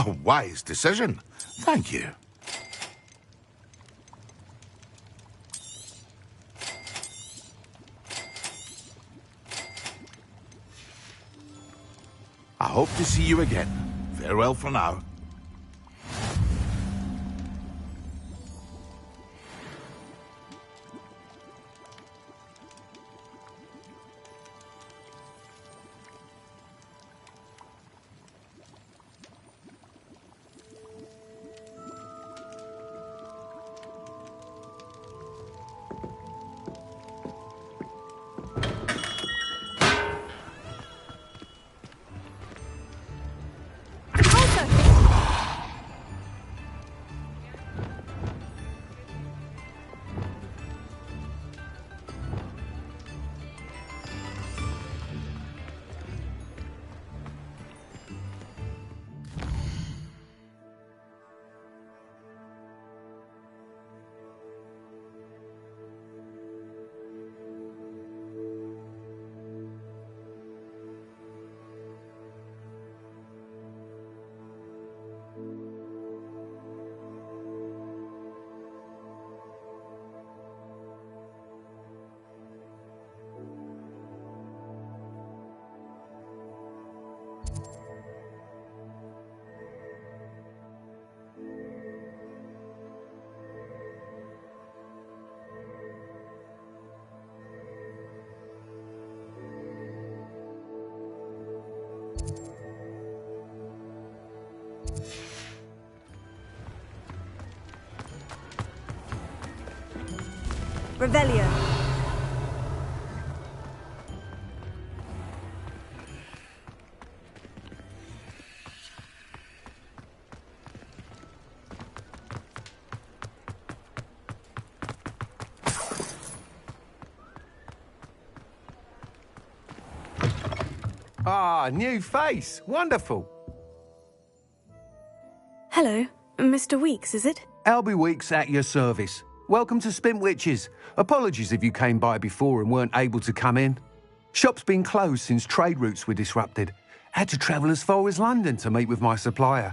A wise decision. Thank you. I hope to see you again. Farewell for now. Revelio. Ah, new face. Wonderful. Hello, Mr. Weeks, is it? Albie Weeks at your service. Welcome to Spintwitches. Apologies if you came by before and weren't able to come in. Shop's been closed since trade routes were disrupted. Had to travel as far as London to meet with my supplier.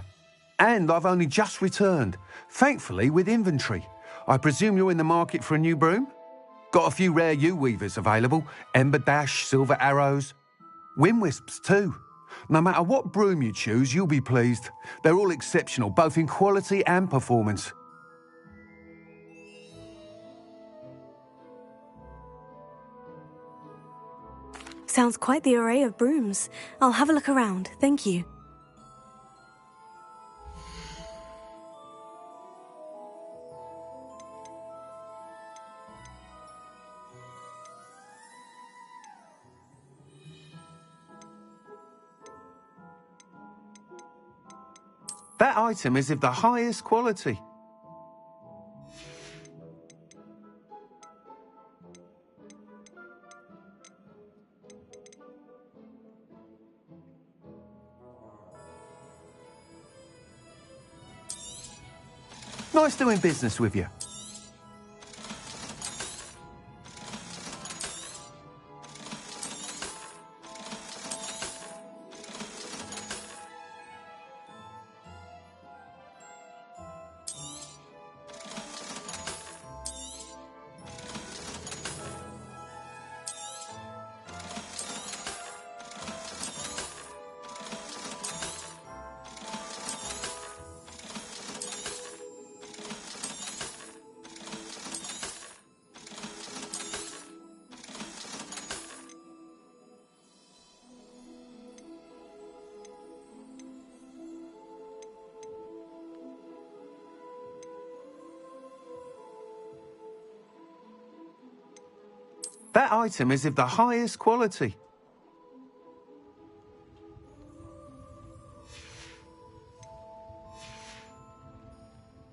And I've only just returned, thankfully with inventory. I presume you're in the market for a new broom? Got a few rare yew-weavers available. Ember Dash, Silver Arrows. Wind Wisps too. No matter what broom you choose, you'll be pleased. They're all exceptional, both in quality and performance. Sounds quite the array of brooms. I'll have a look around, thank you. That item is of the highest quality. Nice doing business with you. That item is of the highest quality.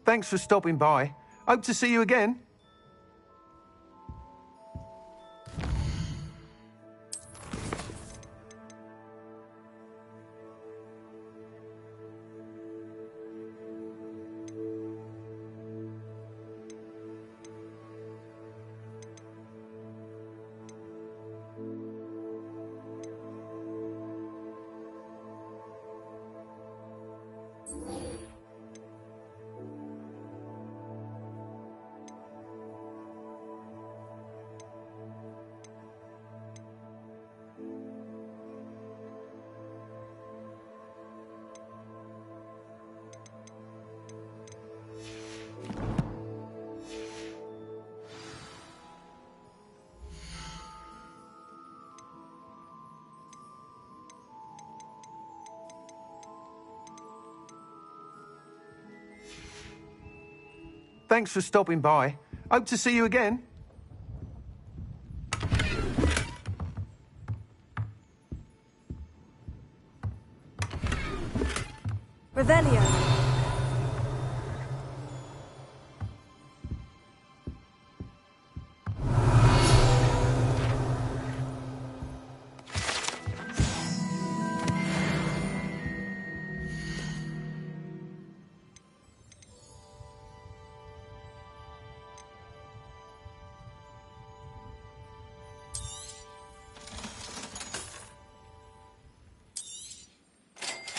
Thanks for stopping by. Hope to see you again. Thanks for stopping by. Hope to see you again. Revelio.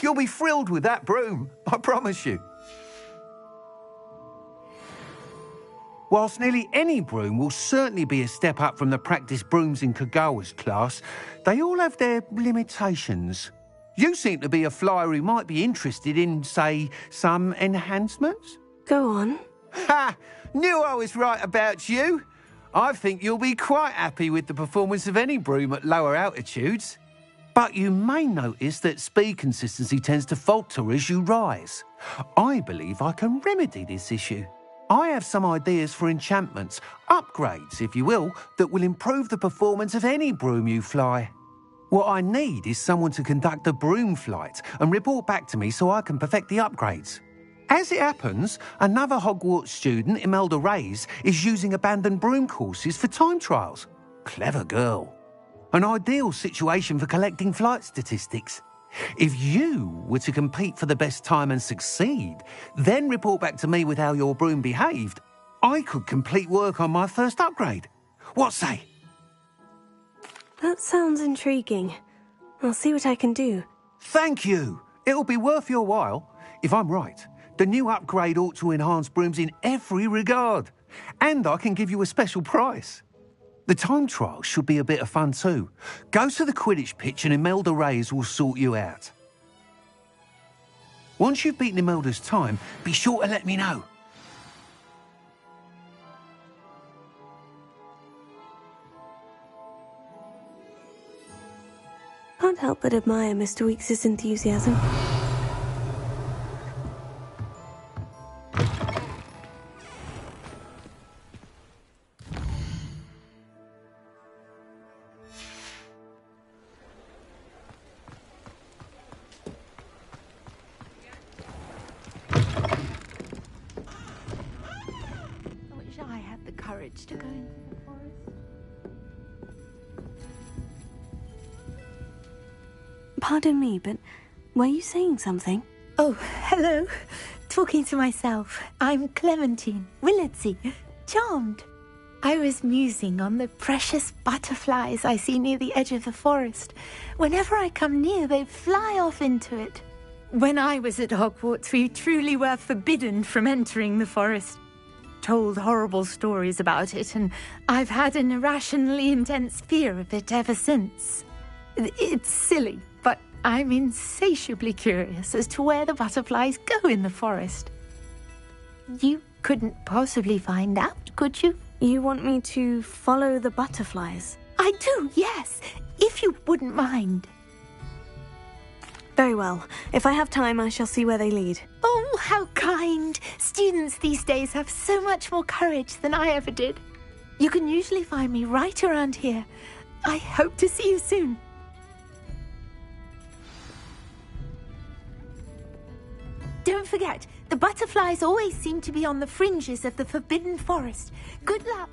You'll be thrilled with that broom, I promise you. Whilst nearly any broom will certainly be a step up from the practice brooms in Kagawa's class, they all have their limitations. You seem to be a flyer who might be interested in, say, some enhancements? Go on. Ha! Knew I was right about you. I think you'll be quite happy with the performance of any broom at lower altitudes. But you may notice that speed consistency tends to falter as you rise. I believe I can remedy this issue. I have some ideas for enchantments, upgrades, if you will, that will improve the performance of any broom you fly. What I need is someone to conduct a broom flight and report back to me so I can perfect the upgrades. As it happens, another Hogwarts student, Imelda Reyes, is using abandoned broom courses for time trials. Clever girl. An ideal situation for collecting flight statistics. If you were to compete for the best time and succeed, then report back to me with how your broom behaved, I could complete work on my first upgrade. What say? That sounds intriguing. I'll see what I can do. Thank you. It'll be worth your while. If I'm right, the new upgrade ought to enhance brooms in every regard. And I can give you a special price. The time trial should be a bit of fun too. Go to the Quidditch pitch and Imelda Reyes will sort you out. Once you've beaten Imelda's time, be sure to let me know. Can't help but admire Mr. Weekes' enthusiasm. To go into the forest. Pardon me, but were you saying something? Oh, hello. Talking to myself. I'm Clementine Willardsey. Charmed. I was musing on the precious butterflies I see near the edge of the forest. Whenever I come near, they fly off into it. When I was at Hogwarts, we truly were forbidden from entering the forest. Told horrible stories about it, and I've had an irrationally intense fear of it ever since. It's silly, but I'm insatiably curious as to where the butterflies go in the forest. You couldn't possibly find out, could you? You want me to follow the butterflies? I do, yes, if you wouldn't mind. Very well. If I have time, I shall see where they lead. Oh, how kind! Students these days have so much more courage than I ever did. You can usually find me right around here. I hope to see you soon. Don't forget, the butterflies always seem to be on the fringes of the Forbidden Forest. Good luck!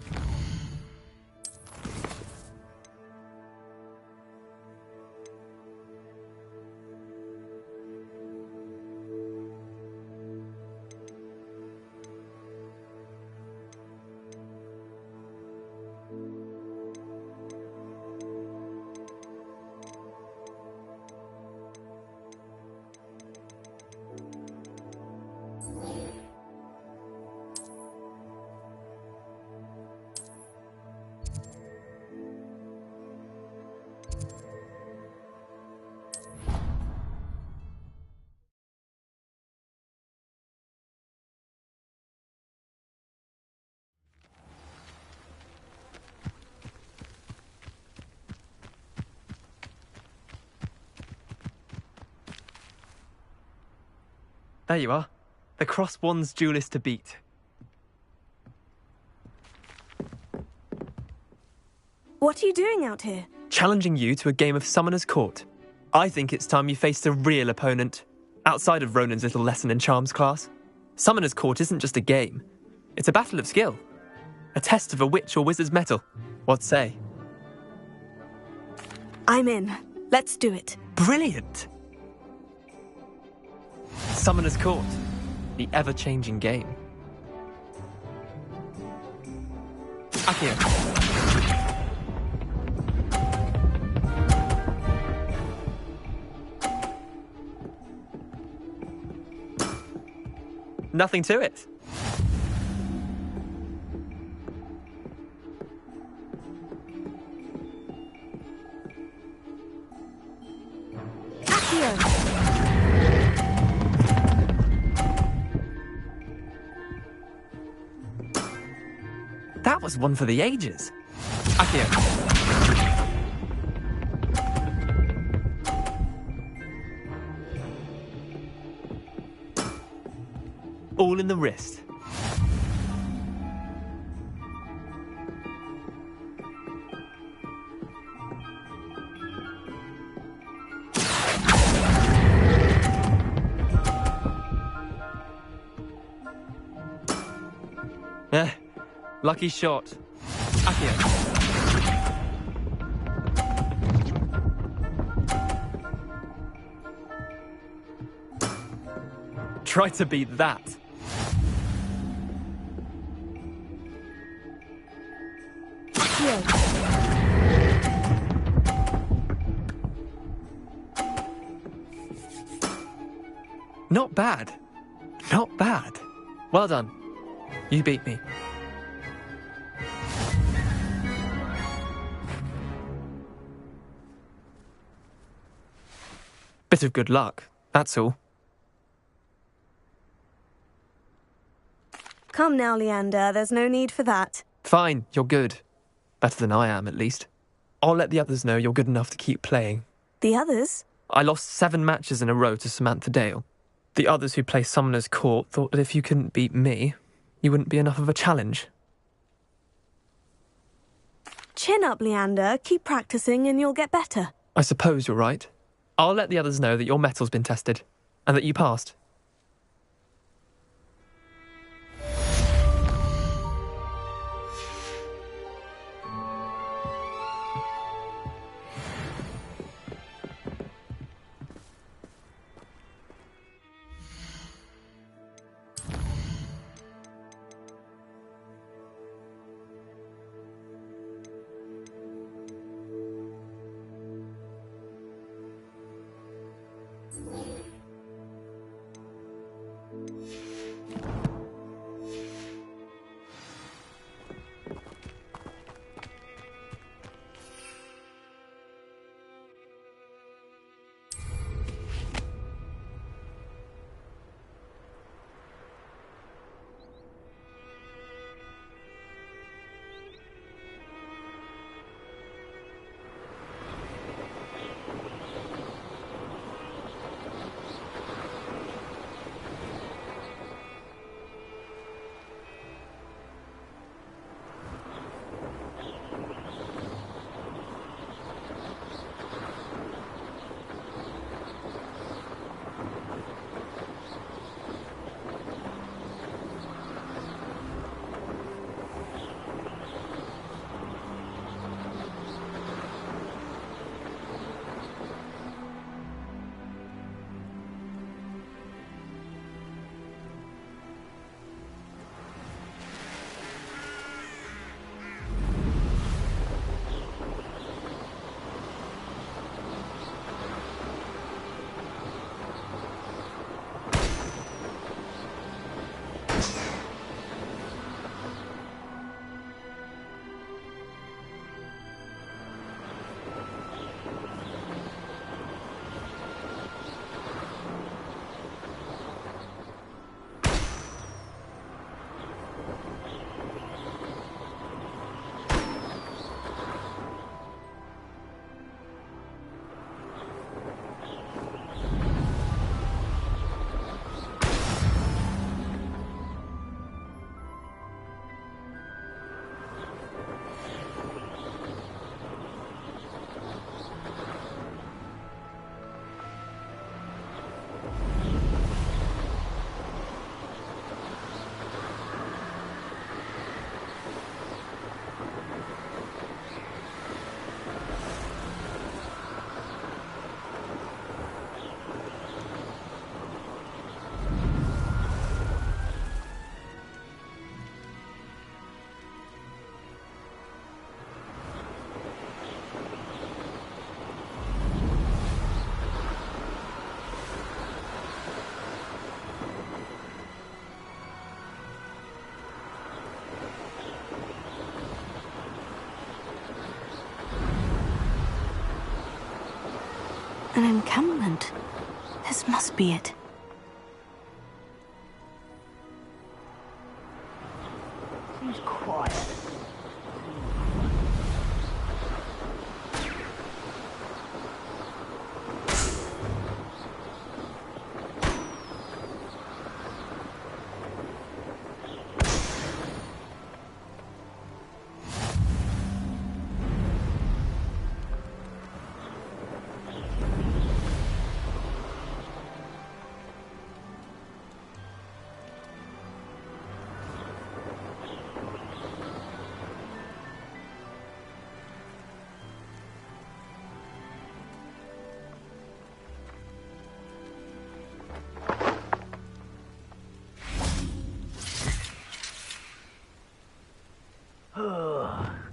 There you are. The Cross Wands duelist to beat. What are you doing out here? Challenging you to a game of Summoner's Court. I think it's time you faced a real opponent, outside of Ronan's little lesson in charms class. Summoner's Court isn't just a game. It's a battle of skill. A test of a witch or wizard's mettle. What say? I'm in. Let's do it. Brilliant! Summoner's Court. The ever-changing game. Accio. Nothing to it. Accio. That was one for the ages. Accio. All in the wrist. Lucky shot. Accio. Try to beat that. Not bad. Not bad. Well done. You beat me. Bit of good luck, that's all. Come now, Leander. There's no need for that. Fine, you're good. Better than I am, at least. I'll let the others know you're good enough to keep playing. The others? I lost 7 matches in a row to Samantha Dale. The others who play Summoner's Court thought that if you couldn't beat me, you wouldn't be enough of a challenge. Chin up, Leander. Keep practicing and you'll get better. I suppose you're right. I'll let the others know that your metal's been tested, and that you passed. An encampment. This must be it. Seems quiet.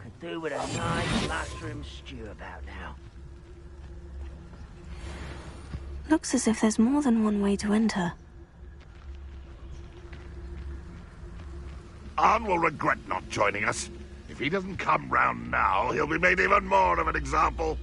Could do with a nice mushroom stew about now. Looks as if there's more than one way to enter. Arn will regret not joining us. If he doesn't come round now, he'll be made even more of an example.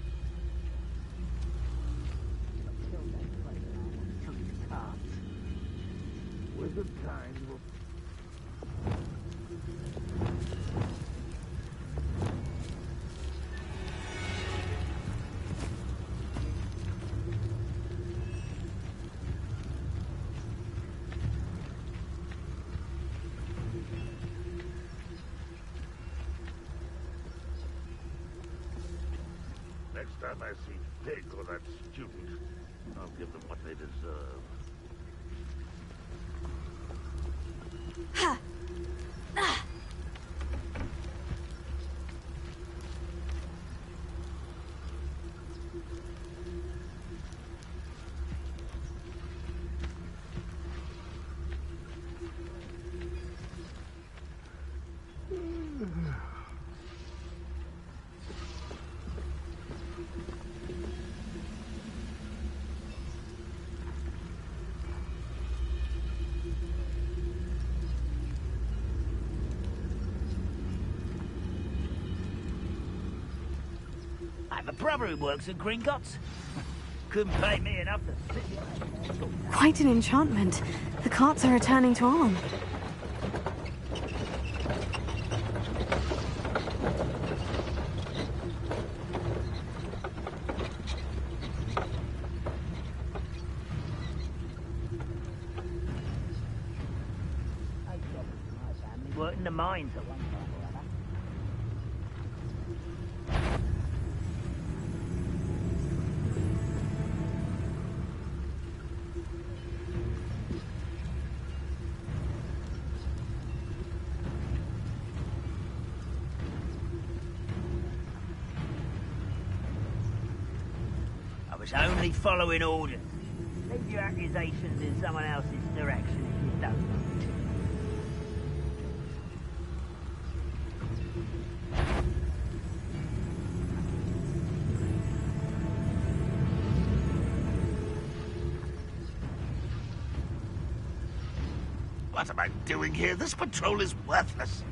Next time I see Pig or that student, I'll give them what they deserve. Ha! Ah! I have a brother who works at Gringotts. Couldn't pay me enough to sit here. Quite an enchantment. The carts are returning to Arn. My family worked in the mines at one time or other. I was only following orders. Leave your accusations in someone else's direction if you don't want to. What am I doing here? This patrol is worthless.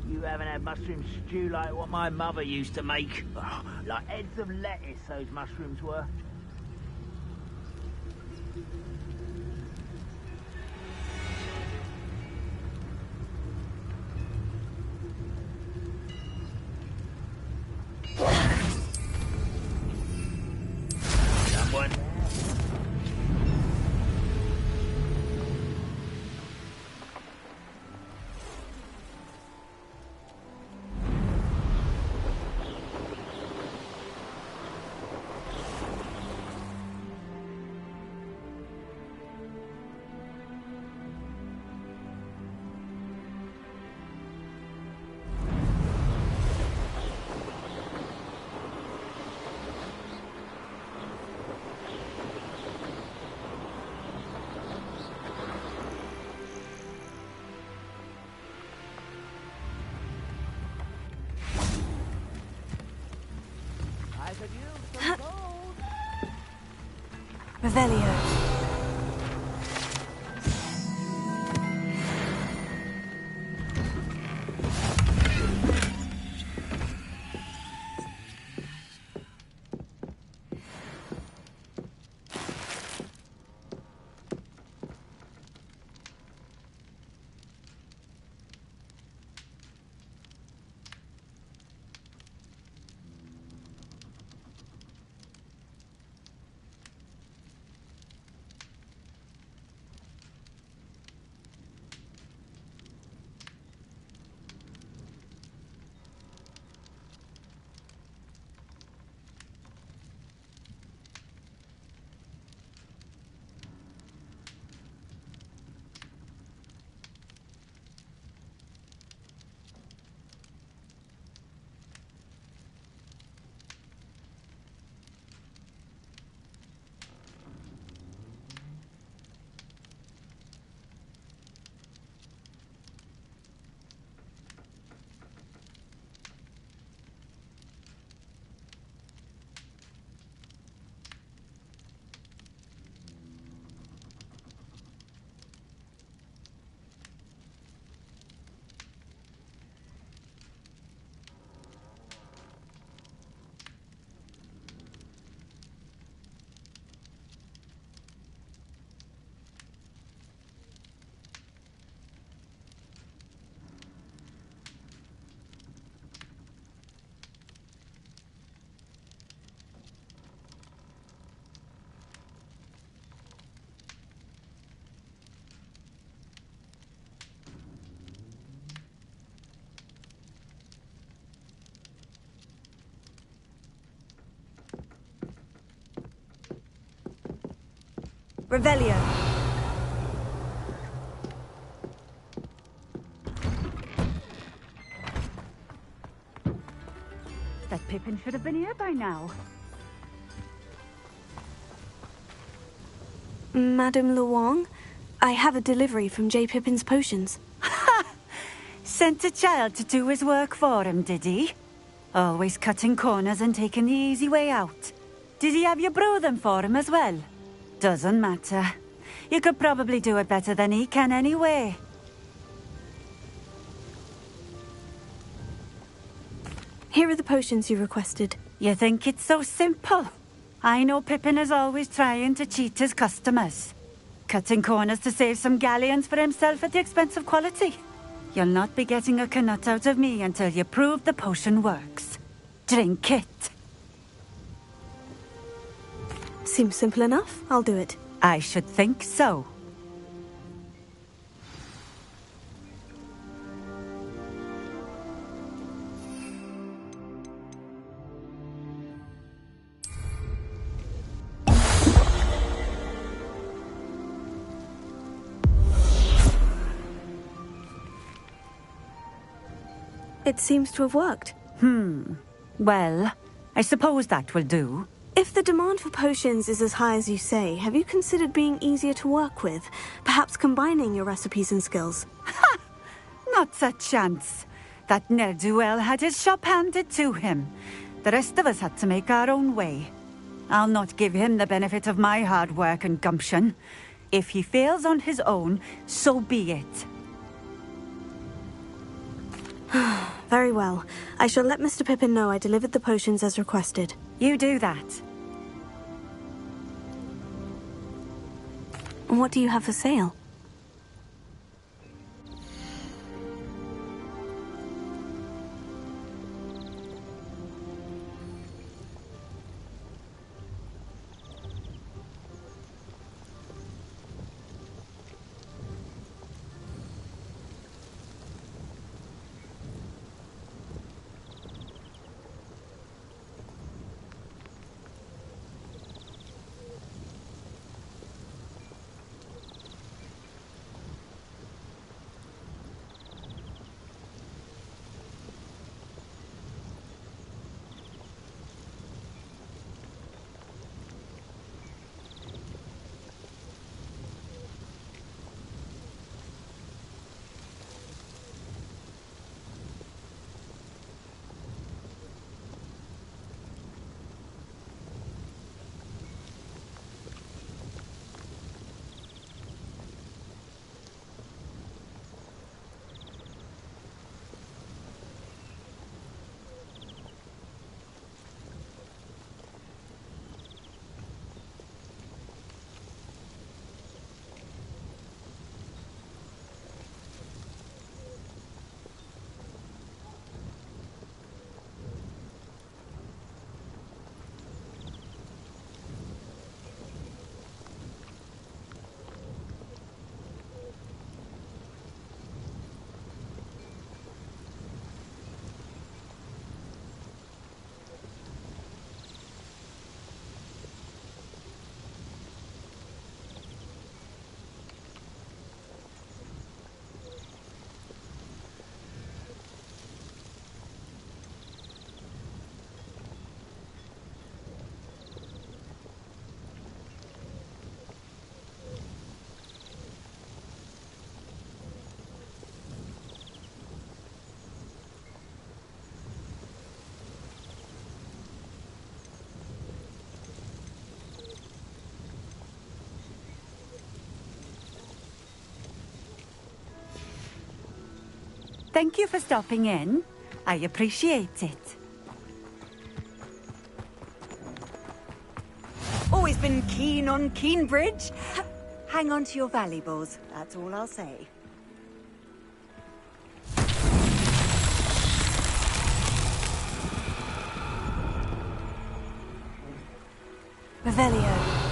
You haven't had mushroom stew like what my mother used to make. Oh, like heads of lettuce, those mushrooms were. Revelio. Revelio. That Pippin should have been here by now. Madame Luong, I have a delivery from J. Pippin's potions. Sent a child to do his work for him, did he? Always cutting corners and taking the easy way out. Did he have you brew them for him as well? Doesn't matter. You could probably do it better than he can anyway. Here are the potions you requested. You think it's so simple? I know Pippin is always trying to cheat his customers. Cutting corners to save some galleons for himself at the expense of quality. You'll not be getting a canut out of me until you prove the potion works. Drink it. Seems simple enough. I'll do it. I should think so. It seems to have worked. Well, I suppose that will do. If the demand for potions is as high as you say, have you considered being easier to work with? Perhaps combining your recipes and skills? Ha! Not a chance. That ne'er-do-well had his shop handed to him. The rest of us had to make our own way. I'll not give him the benefit of my hard work and gumption. If he fails on his own, so be it. Very well. I shall let Mr. Pippin know I delivered the potions as requested. You do that. And what do you have for sale? Thank you for stopping in. I appreciate it. Always been keen on Keenbridge. Hang on to your valuables, that's all I'll say. Revelio.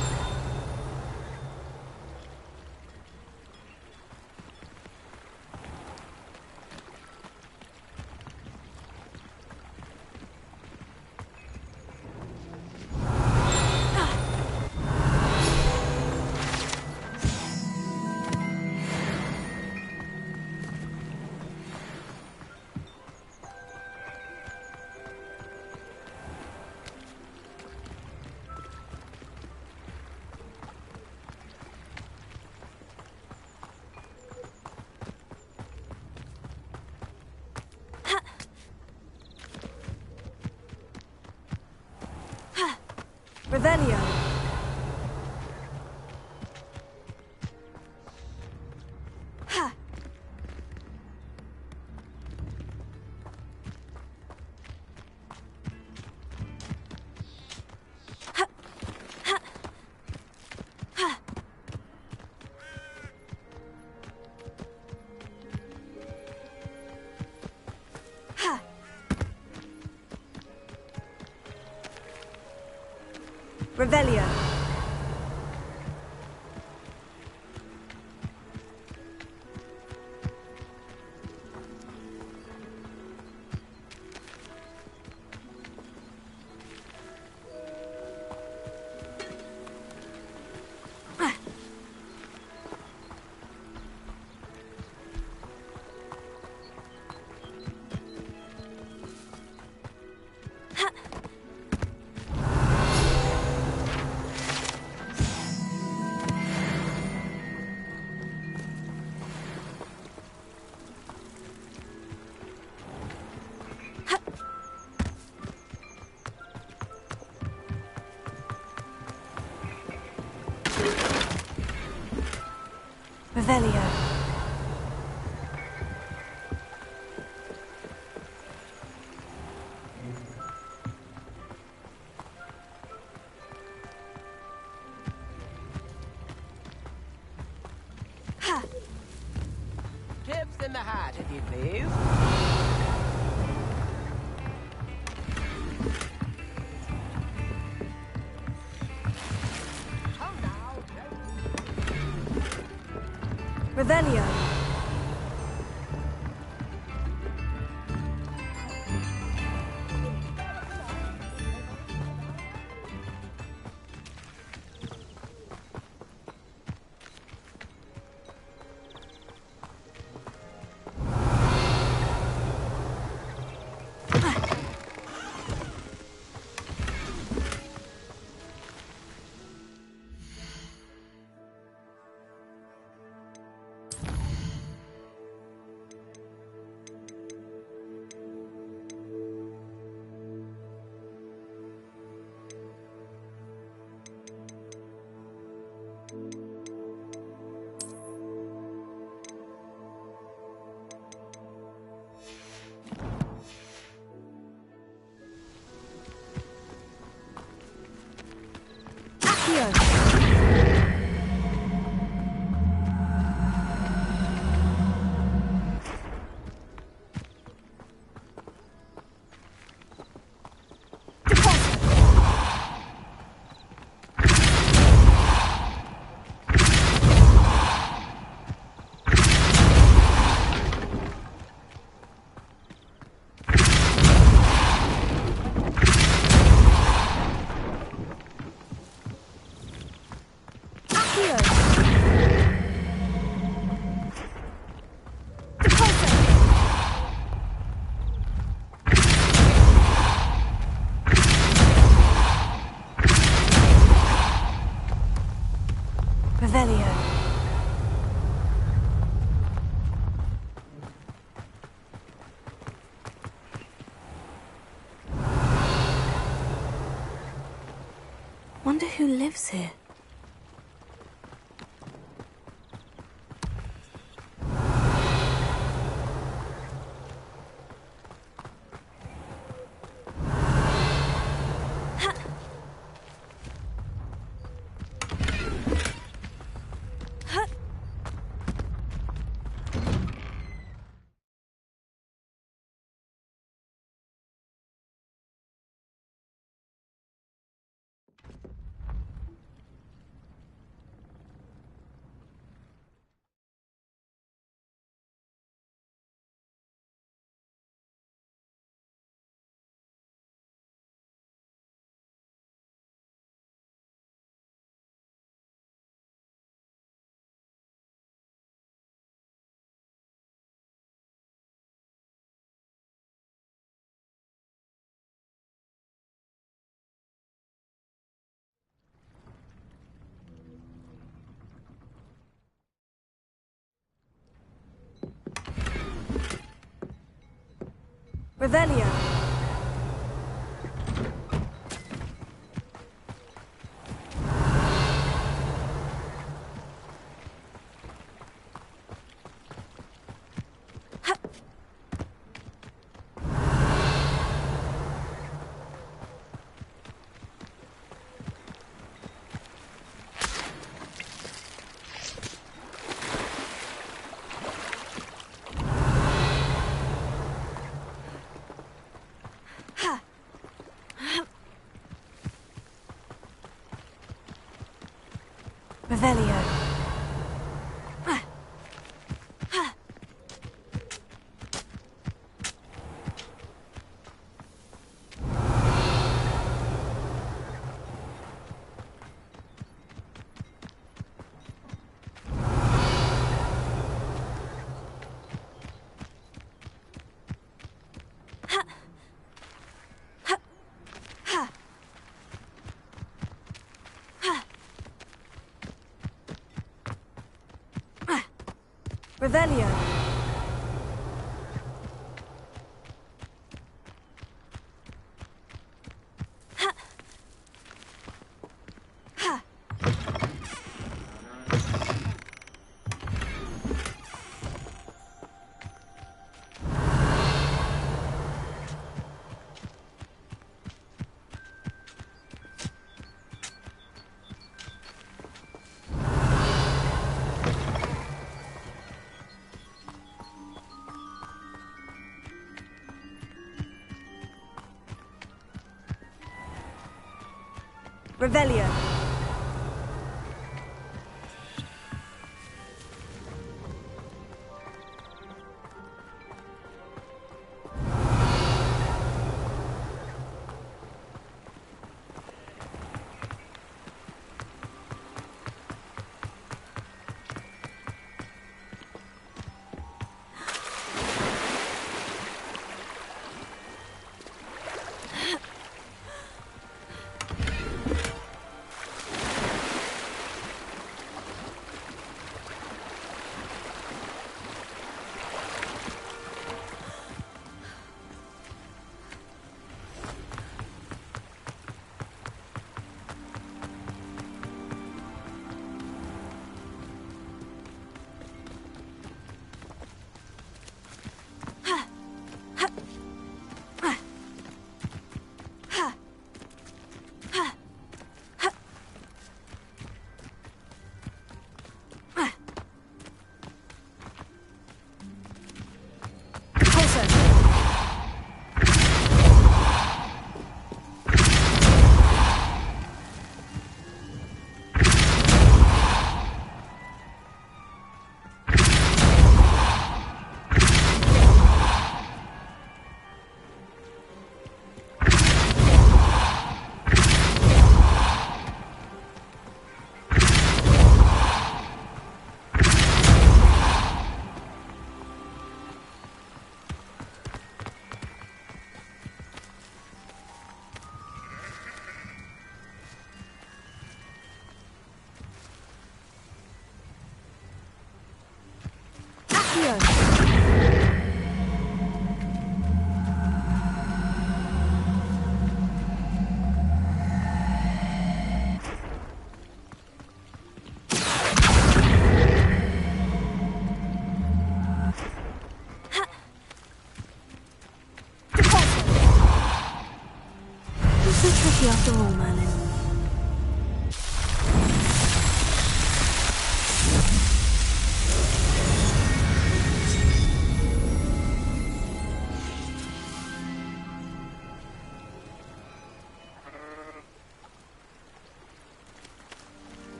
Revelio. Ha. Ha. Ha. Ha. Ha. Revelio. Revelio. Ha. Tips in the hat, if you please. Revelio. Revelio. Wonder who lives here. Revelio. Revelio. Revelio. Revelio.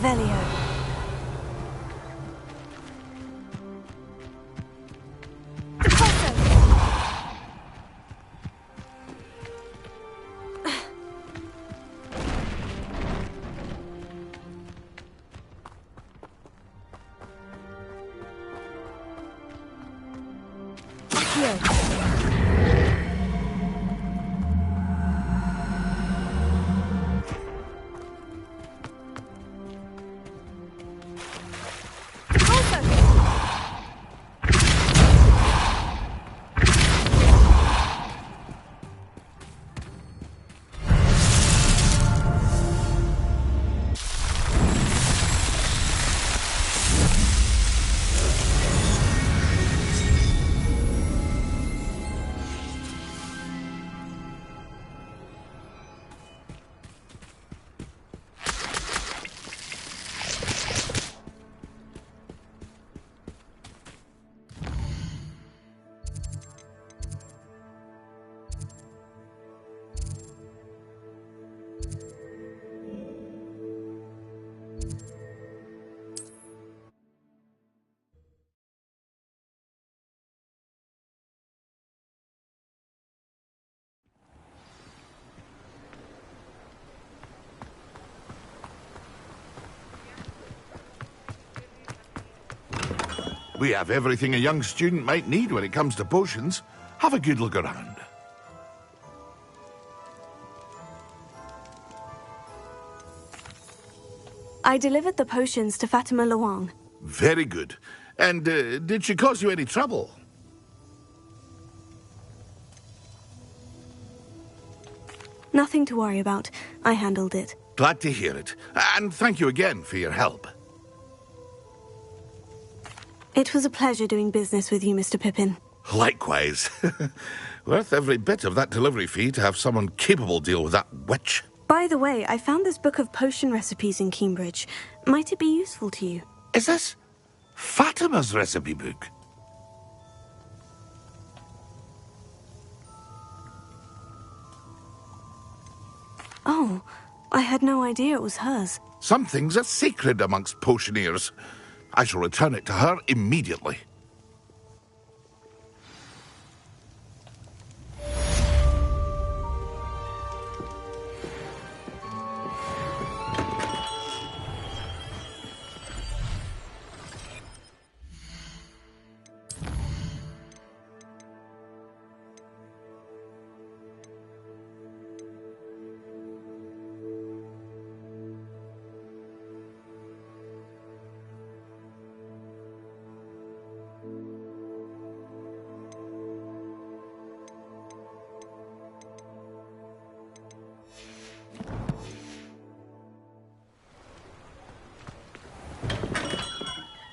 Revelio. We have everything a young student might need when it comes to potions. Have a good look around. I delivered the potions to Fatima Luang. Very good. And did she cause you any trouble? Nothing to worry about. I handled it. Glad to hear it. And thank you again for your help. It was a pleasure doing business with you, Mr. Pippin. Likewise. Worth every bit of that delivery fee to have someone capable deal with that witch. By the way, I found this book of potion recipes in Cambridge. Might it be useful to you? Is this Fatima's recipe book? Oh, I had no idea it was hers. Some things are sacred amongst potioneers. I shall return it to her immediately.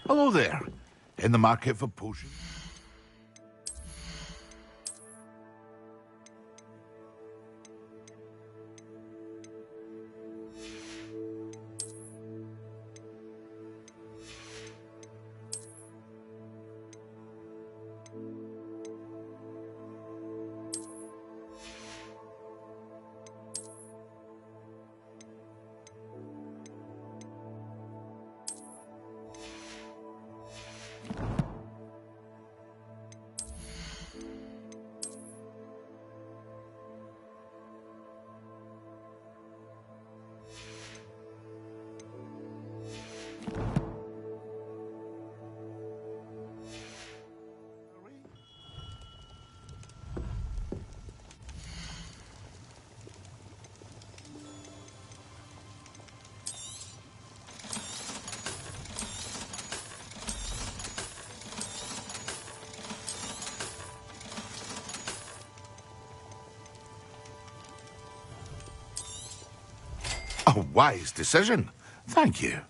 Hello there. In the market for potions? A wise decision. Thank you.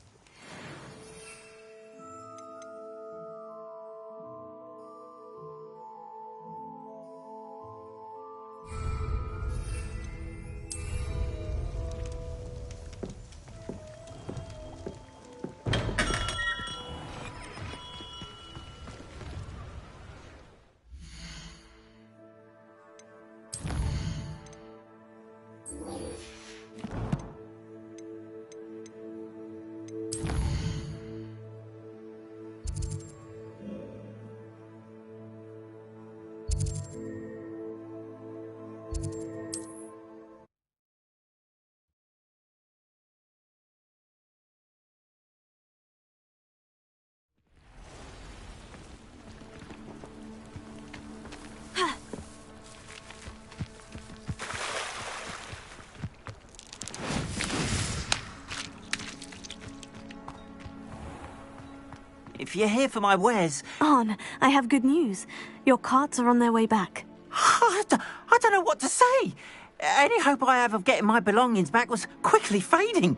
if you're here for my wares. Arn, I have good news. Your carts are on their way back. I don't know what to say. Any hope I have of getting my belongings back was quickly fading.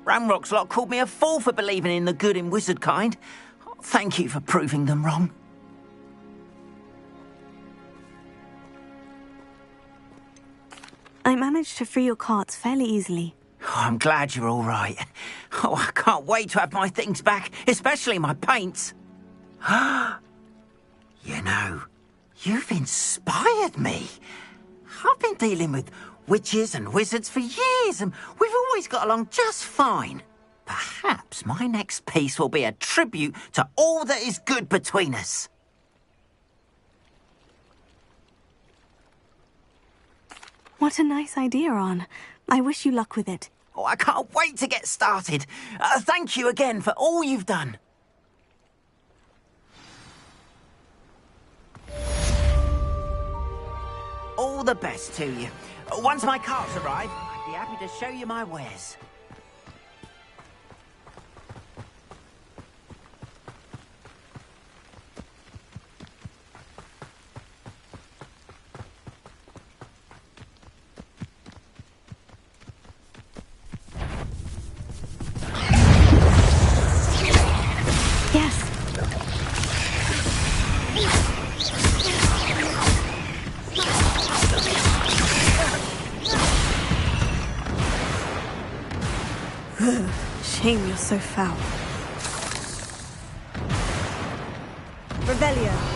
Ramrock's lot called me a fool for believing in the good in wizard kind. Thank you for proving them wrong. I managed to free your carts fairly easily. Oh, I'm glad you're all right. Oh, I can't wait to have my things back, especially my paints. You know, you've inspired me. I've been dealing with witches and wizards for years, and we've always got along just fine. Perhaps my next piece will be a tribute to all that is good between us. What a nice idea, Arn. I wish you luck with it. Oh, I can't wait to get started. Thank you again for all you've done. All the best to you. Once my carts arrive, I'd be happy to show you my wares. Yes. Shame you're so foul. Revelio.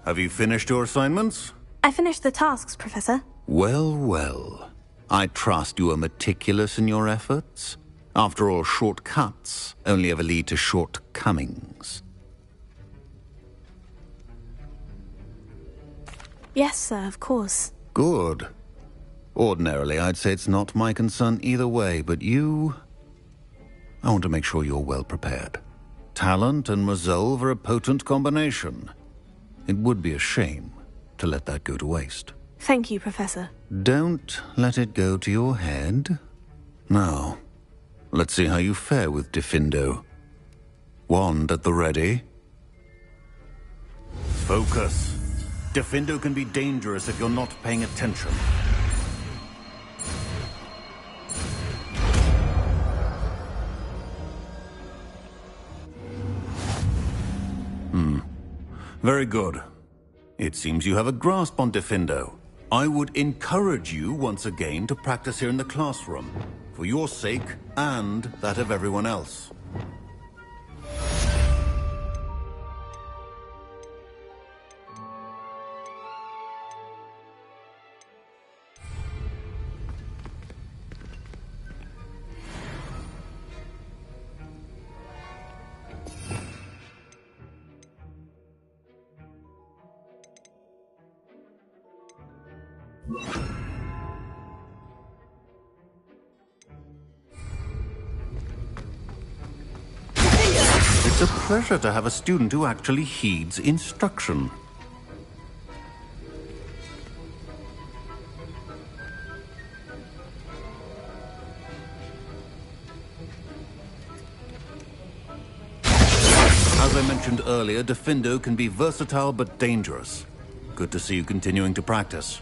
Have you finished your assignments? I finished the tasks, Professor. Well, well. I trust you are meticulous in your efforts. After all, shortcuts only ever lead to shortcomings. Yes, sir, of course. Good. Ordinarily, I'd say it's not my concern either way, but you... I want to make sure you're well prepared. Talent and resolve are a potent combination. It would be a shame to let that go to waste. Thank you, Professor. Don't let it go to your head. Now, let's see how you fare with Diffindo. Wand at the ready. Focus. Diffindo can be dangerous if you're not paying attention. Very good. It seems you have a grasp on Diffindo. I would encourage you once again to practice here in the classroom, for your sake and that of everyone else. It's a pleasure to have a student who actually heeds instruction. As I mentioned earlier, Diffindo can be versatile but dangerous. Good to see you continuing to practice.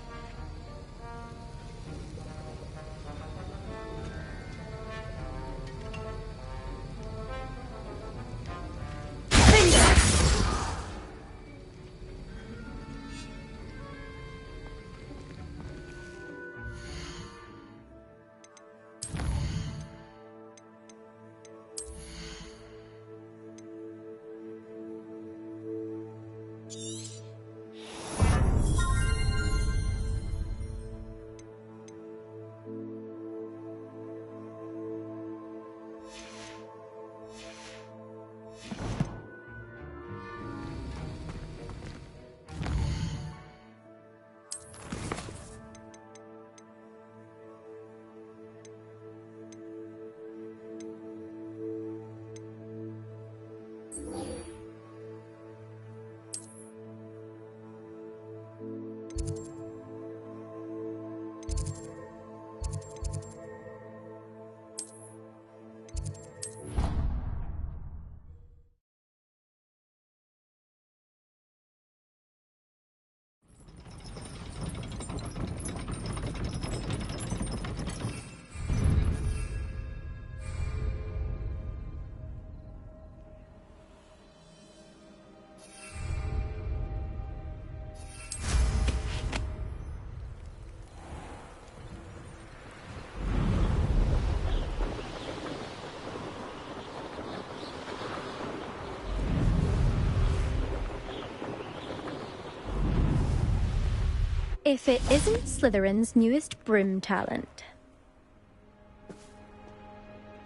if it isn't Slytherin's newest broom talent.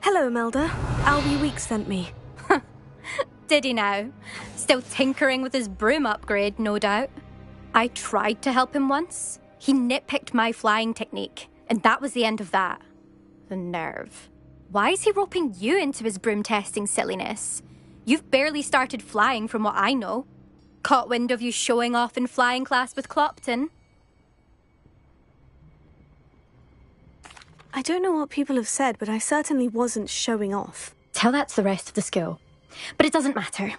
Hello, Melda. Albie Weeks sent me. Did he now? Still tinkering with his broom upgrade, no doubt. I tried to help him once. He nitpicked my flying technique, and that was the end of that. The nerve. Why is he roping you into his broom testing silliness? You've barely started flying from what I know. Caught wind of you showing off in flying class with Clopton. I don't know what people have said, but I certainly wasn't showing off. Tell that to the rest of the school. But it doesn't matter.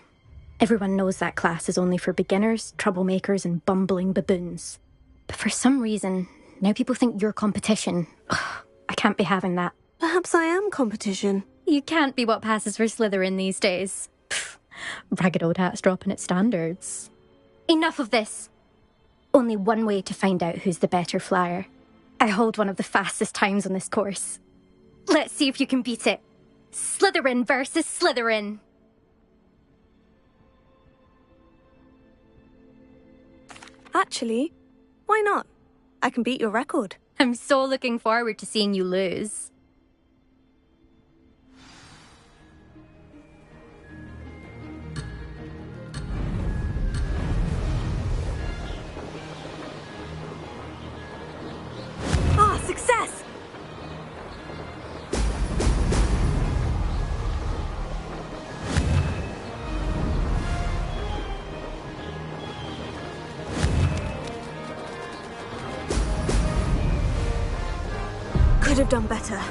Everyone knows that class is only for beginners, troublemakers, and bumbling baboons. But for some reason, now people think you're competition. Ugh, I can't be having that. Perhaps I am competition. You can't be what passes for Slytherin these days. Pfft, ragged old hat's dropping its standards. Enough of this. Only one way to find out who's the better flyer. I hold one of the fastest times on this course. Let's see if you can beat it. Slytherin versus Slytherin. Actually, why not? I can beat your record. I'm so looking forward to seeing you lose. Success! Could have done better.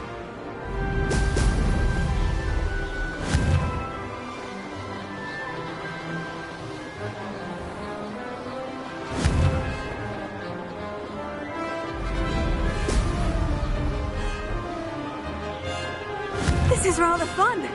This is rather fun.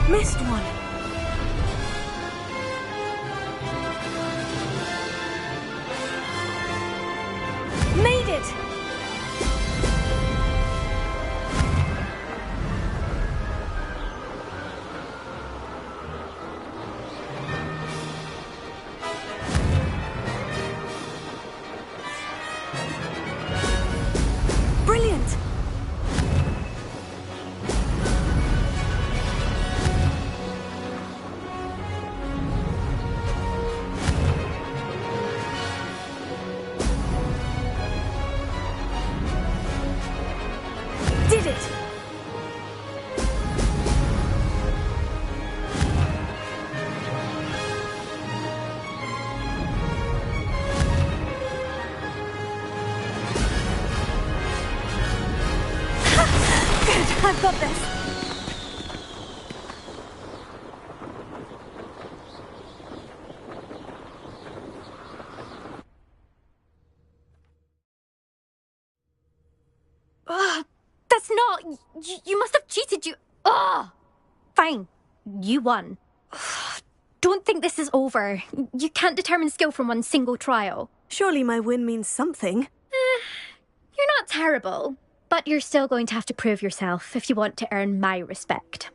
Missed one. Made it! Brilliant! Did it! Good, I've got this. Ugh, that's not... You must have cheated, you... Ugh! Fine. You won. Ugh, don't think this is over. You can't determine skill from one single trial. Surely my win means something. You're not terrible, but you're still going to have to prove yourself if you want to earn my respect.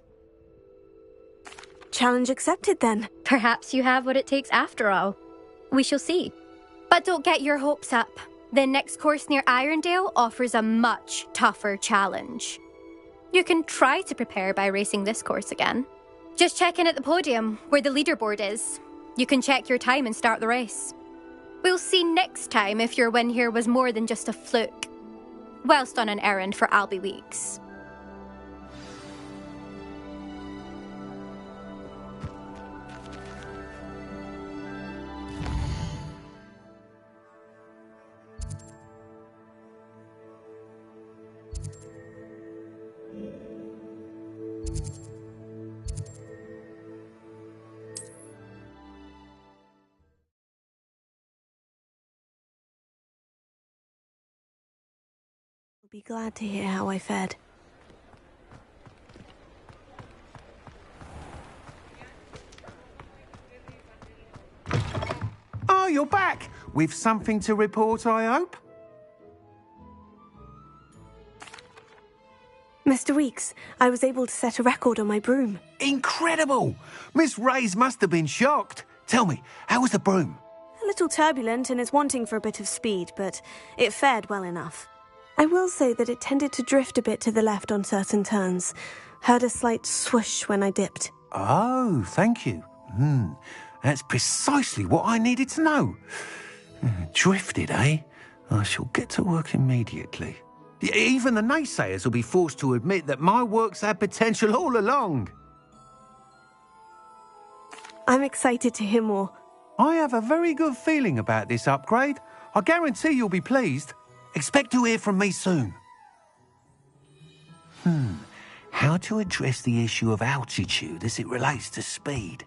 Challenge accepted, then. Perhaps you have what it takes after all. We shall see. But don't get your hopes up. The next course near Irondale offers a much tougher challenge. You can try to prepare by racing this course again. Just check in at the podium, where the leaderboard is. You can check your time and start the race. We'll see next time if your win here was more than just a fluke. Whilst on an errand for Albie Weeks. Be glad to hear how I fared. Oh, you're back! With something to report, I hope? Mr. Weeks, I was able to set a record on my broom. Incredible! Miss Reyes must have been shocked. Tell me, how was the broom? A little turbulent and is wanting for a bit of speed, but it fared well enough. I will say that it tended to drift a bit to the left on certain turns. Heard a slight swoosh when I dipped. Oh, thank you. That's precisely what I needed to know. Drifted, eh? I shall get to work immediately. Even the naysayers will be forced to admit that my work's had potential all along. I'm excited to hear more. I have a very good feeling about this upgrade. I guarantee you'll be pleased. Expect to hear from me soon. How to address the issue of altitude as it relates to speed?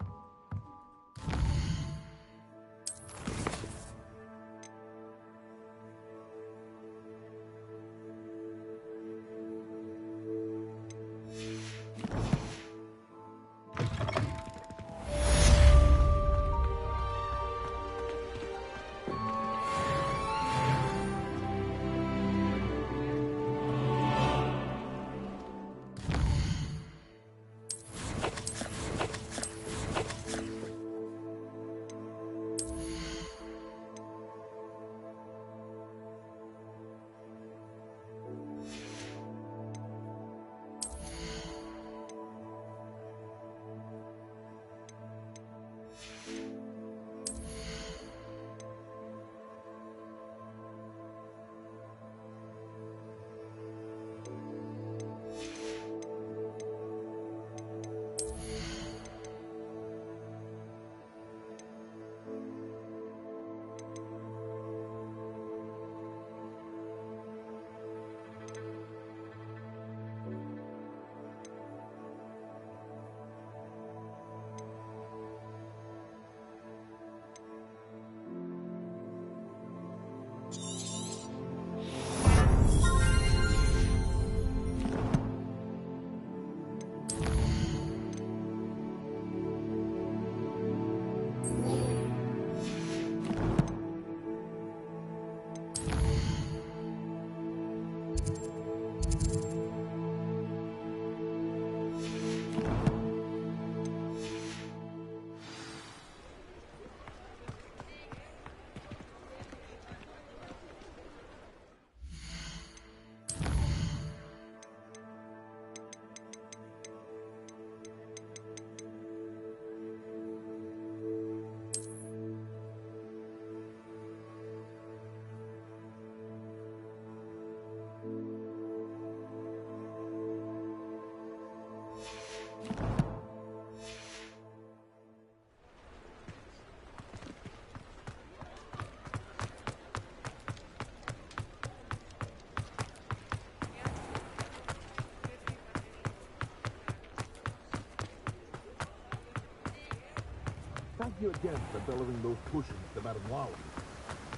Thank you again for delivering those potions to Madame Wow.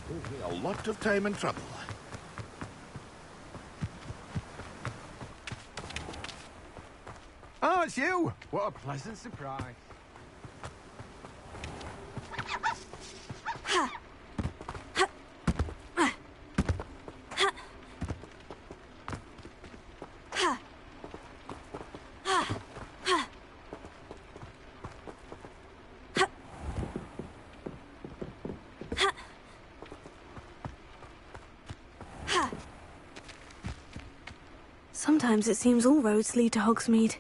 Saved me a lot of time and trouble. Oh, it's you! What a pleasant surprise. Sometimes it seems all roads lead to Hogsmeade.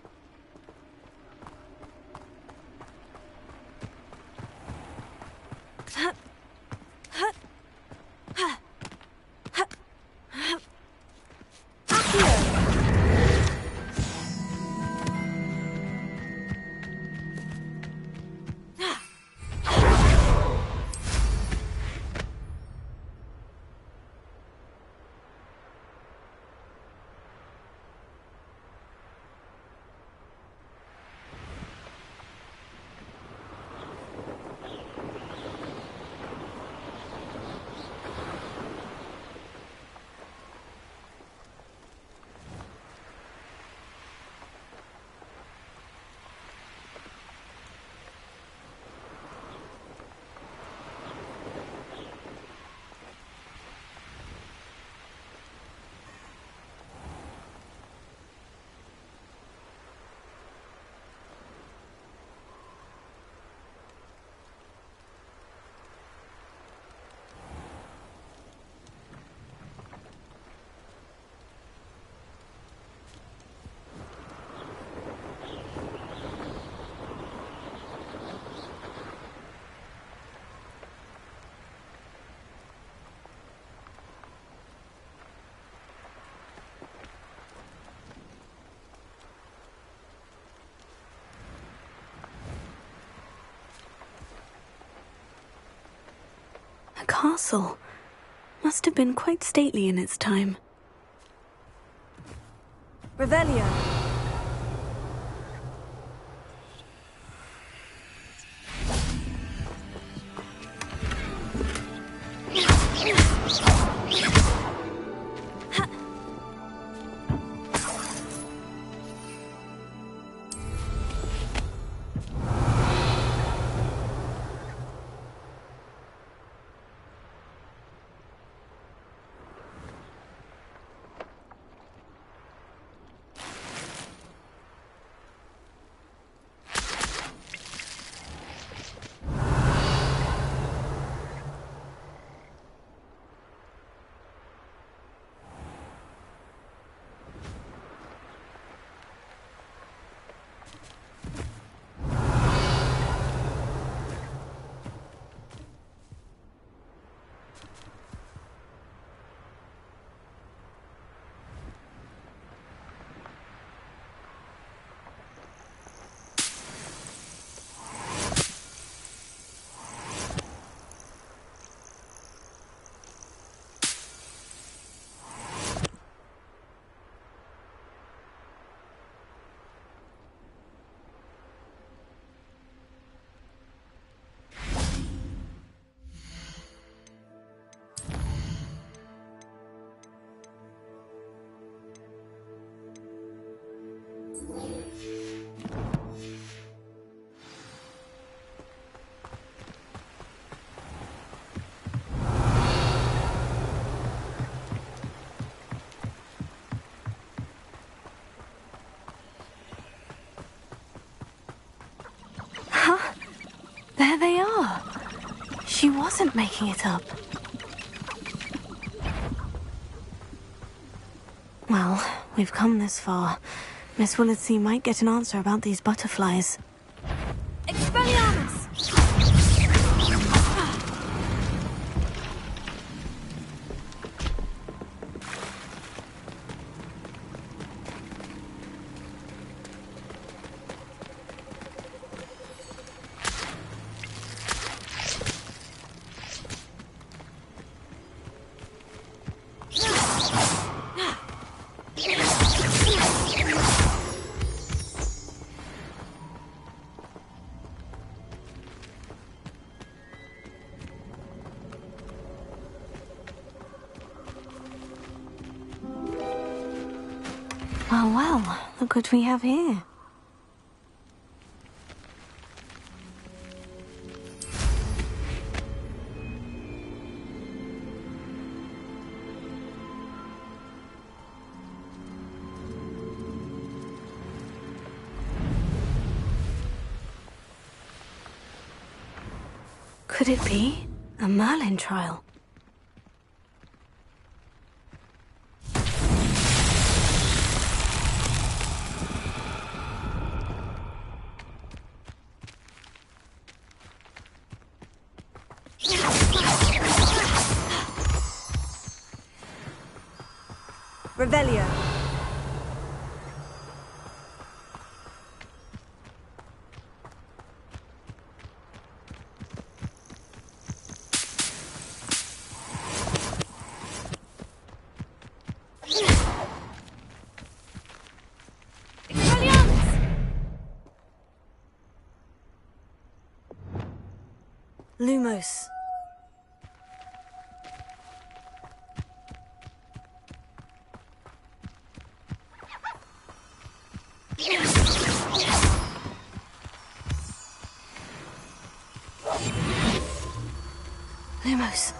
castle. Must have been quite stately in its time. Revelio. There they are. She wasn't making it up. Well, we've come this far. Miss Willetsey might get an answer about these butterflies. Expelliarmus! Well, look what we have here. Could it be a Merlin trial? Revelio. Lumos. Lumos.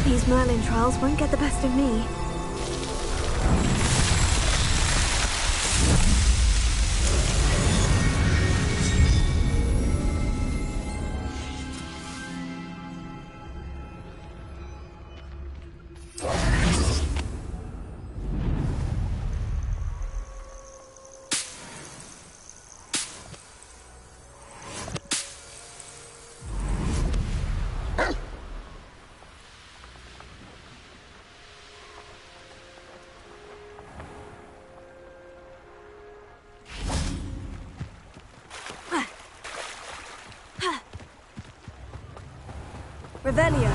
These Merlin trials won't get the best of me. Revelio.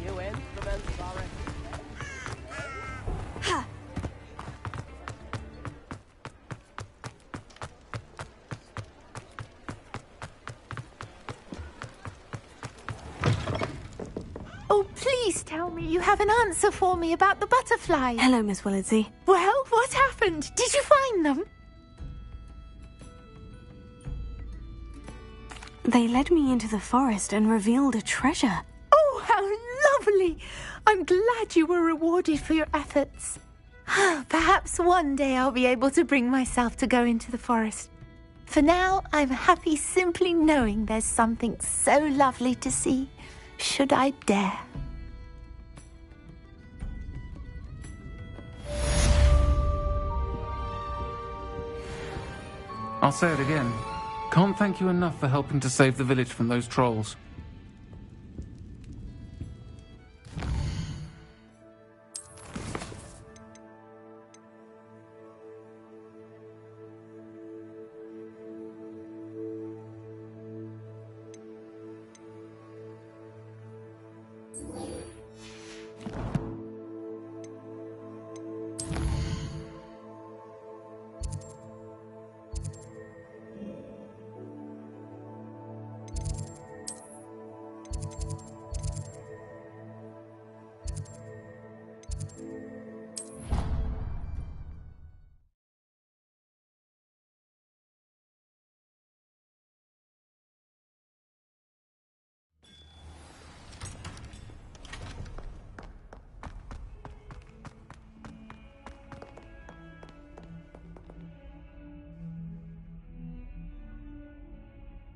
New instruments, sorry. Ha! Oh, please tell me you have an answer for me about the butterflies. Hello, Miss Willardsey. Well, what happened? Did you find them? They led me into the forest and revealed a treasure. Oh, how lovely! I'm glad you were rewarded for your efforts. Perhaps one day I'll be able to bring myself to go into the forest. For now, I'm happy simply knowing there's something so lovely to see, should I dare. I'll say it again. Can't thank you enough for helping to save the village from those trolls.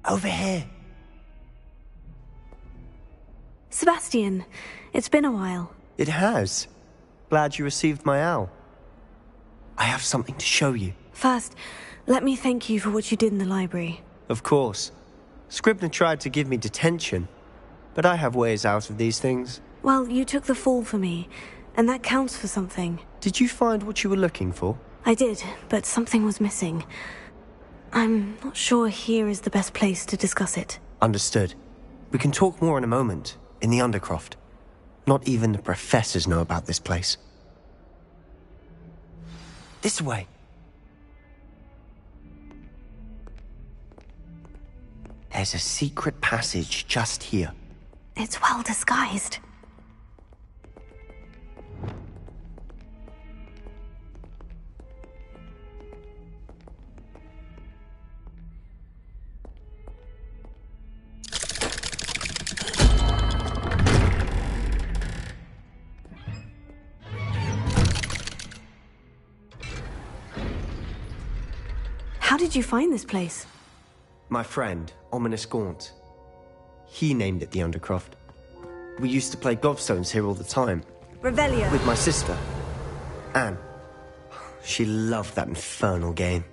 Over here. Sebastian, it's been a while. It has. Glad you received my owl. I have something to show you. First, let me thank you for what you did in the library. Of course. Scribner tried to give me detention, but I have ways out of these things. Well, you took the fall for me, and that counts for something. Did you find what you were looking for? I did, but something was missing. I'm not sure here is the best place to discuss it. Understood. We can talk more in a moment, in the Undercroft. Not even the professors know about this place. This way. There's a secret passage just here. It's well disguised. How did you find this place? My friend, Ominous Gaunt. He named it the Undercroft. We used to play gobstones here all the time. Revelio. With my sister, Anne. She loved that infernal game.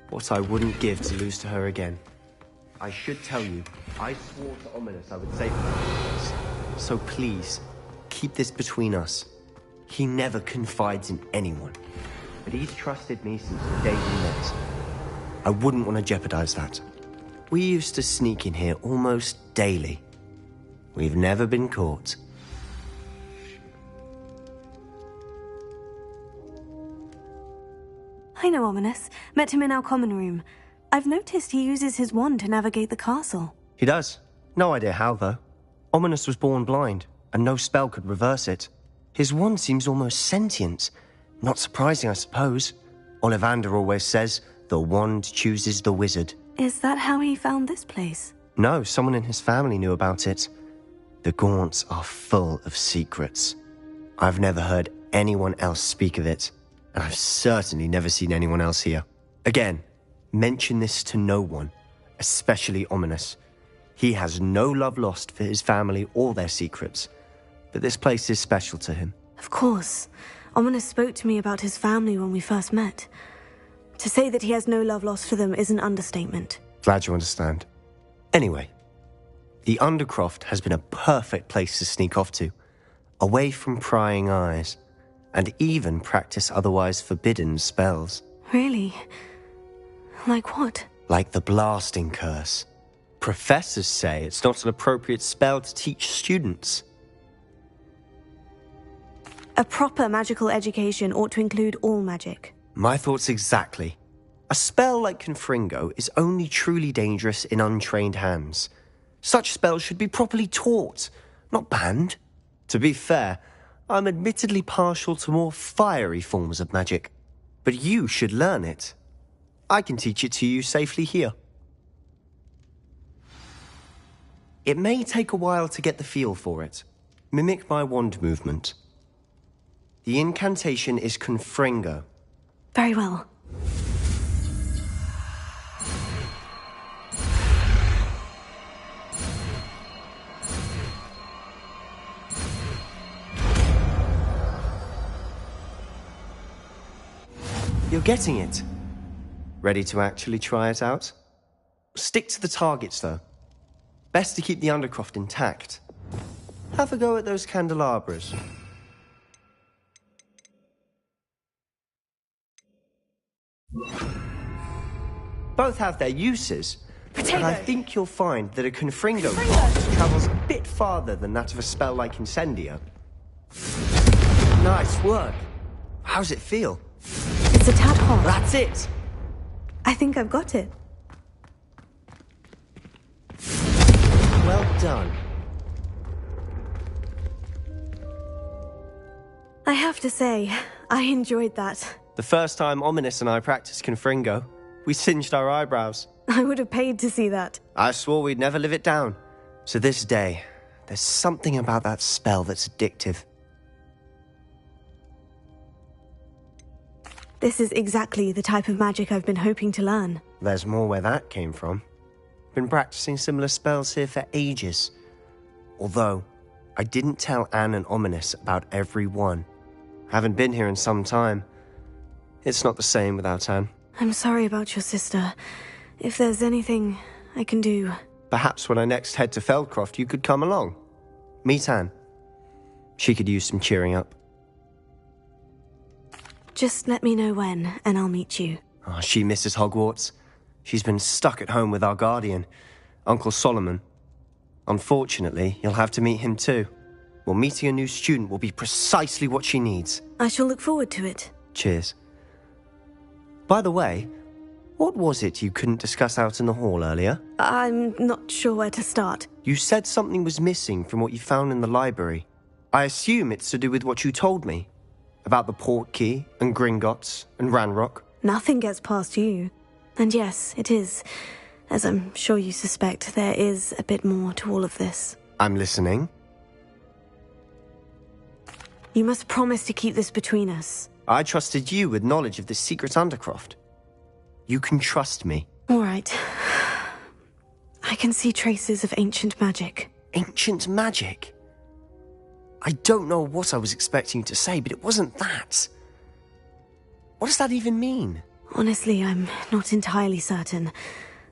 What I wouldn't give to lose to her again. I should tell you, I swore to Ominous I would save her from this. So please, keep this between us. He never confides in anyone. But he's trusted me since the day we met. I wouldn't want to jeopardize that. We used to sneak in here almost daily. We've never been caught. I know Ominous. Met him in our common room. I've noticed he uses his wand to navigate the castle. He does. No idea how, though. Ominous was born blind, and no spell could reverse it. His wand seems almost sentient. Not surprising, I suppose. Ollivander always says, the wand chooses the wizard. Is that how he found this place? No, someone in his family knew about it. The Gaunts are full of secrets. I've never heard anyone else speak of it, and I've certainly never seen anyone else here. Again, mention this to no one, especially Ominous. He has no love lost for his family or their secrets, but this place is special to him. Of course. Ominous spoke to me about his family when we first met. To say that he has no love lost for them is an understatement. Glad you understand. Anyway, the Undercroft has been a perfect place to sneak off to, away from prying eyes, and even practice otherwise forbidden spells. Really? Like what? Like the blasting curse. Professors say it's not an appropriate spell to teach students. A proper magical education ought to include all magic. My thoughts exactly. A spell like Confringo is only truly dangerous in untrained hands. Such spells should be properly taught, not banned. To be fair, I'm admittedly partial to more fiery forms of magic. But you should learn it. I can teach it to you safely here. It may take a while to get the feel for it. Mimic my wand movement. The incantation is Confringo. Very well. You're getting it. Ready to actually try it out? Stick to the targets, though. Best to keep the undercroft intact. Have a go at those candelabras. Both have their uses, and I think you'll find that a Confringo cast travels a bit farther than that of a spell like Incendio. Nice work. How's it feel? It's a tad hot. That's it! I think I've got it. Well done. I have to say, I enjoyed that. The first time Ominous and I practiced Confringo, we singed our eyebrows. I would have paid to see that. I swore we'd never live it down. To this day, there's something about that spell that's addictive. This is exactly the type of magic I've been hoping to learn. There's more where that came from. Been practicing similar spells here for ages. Although, I didn't tell Anne and Ominous about every one. Haven't been here in some time. It's not the same without Anne. I'm sorry about your sister. If there's anything I can do... Perhaps when I next head to Feldcroft, you could come along. Meet Anne. She could use some cheering up. Just let me know when, and I'll meet you. Oh, she misses Hogwarts. She's been stuck at home with our guardian, Uncle Solomon. Unfortunately, you'll have to meet him too. Well, meeting a new student will be precisely what she needs. I shall look forward to it. Cheers. By the way, what was it you couldn't discuss out in the hall earlier? I'm not sure where to start. You said something was missing from what you found in the library. I assume it's to do with what you told me. About the Portkey, and Gringotts, and Ranrock. Nothing gets past you. And yes, it is. As I'm sure you suspect, there is a bit more to all of this. I'm listening. You must promise to keep this between us. I trusted you with knowledge of this secret undercroft. You can trust me. All right. I can see traces of ancient magic. Ancient magic? I don't know what I was expecting you to say, but it wasn't that. What does that even mean? Honestly, I'm not entirely certain.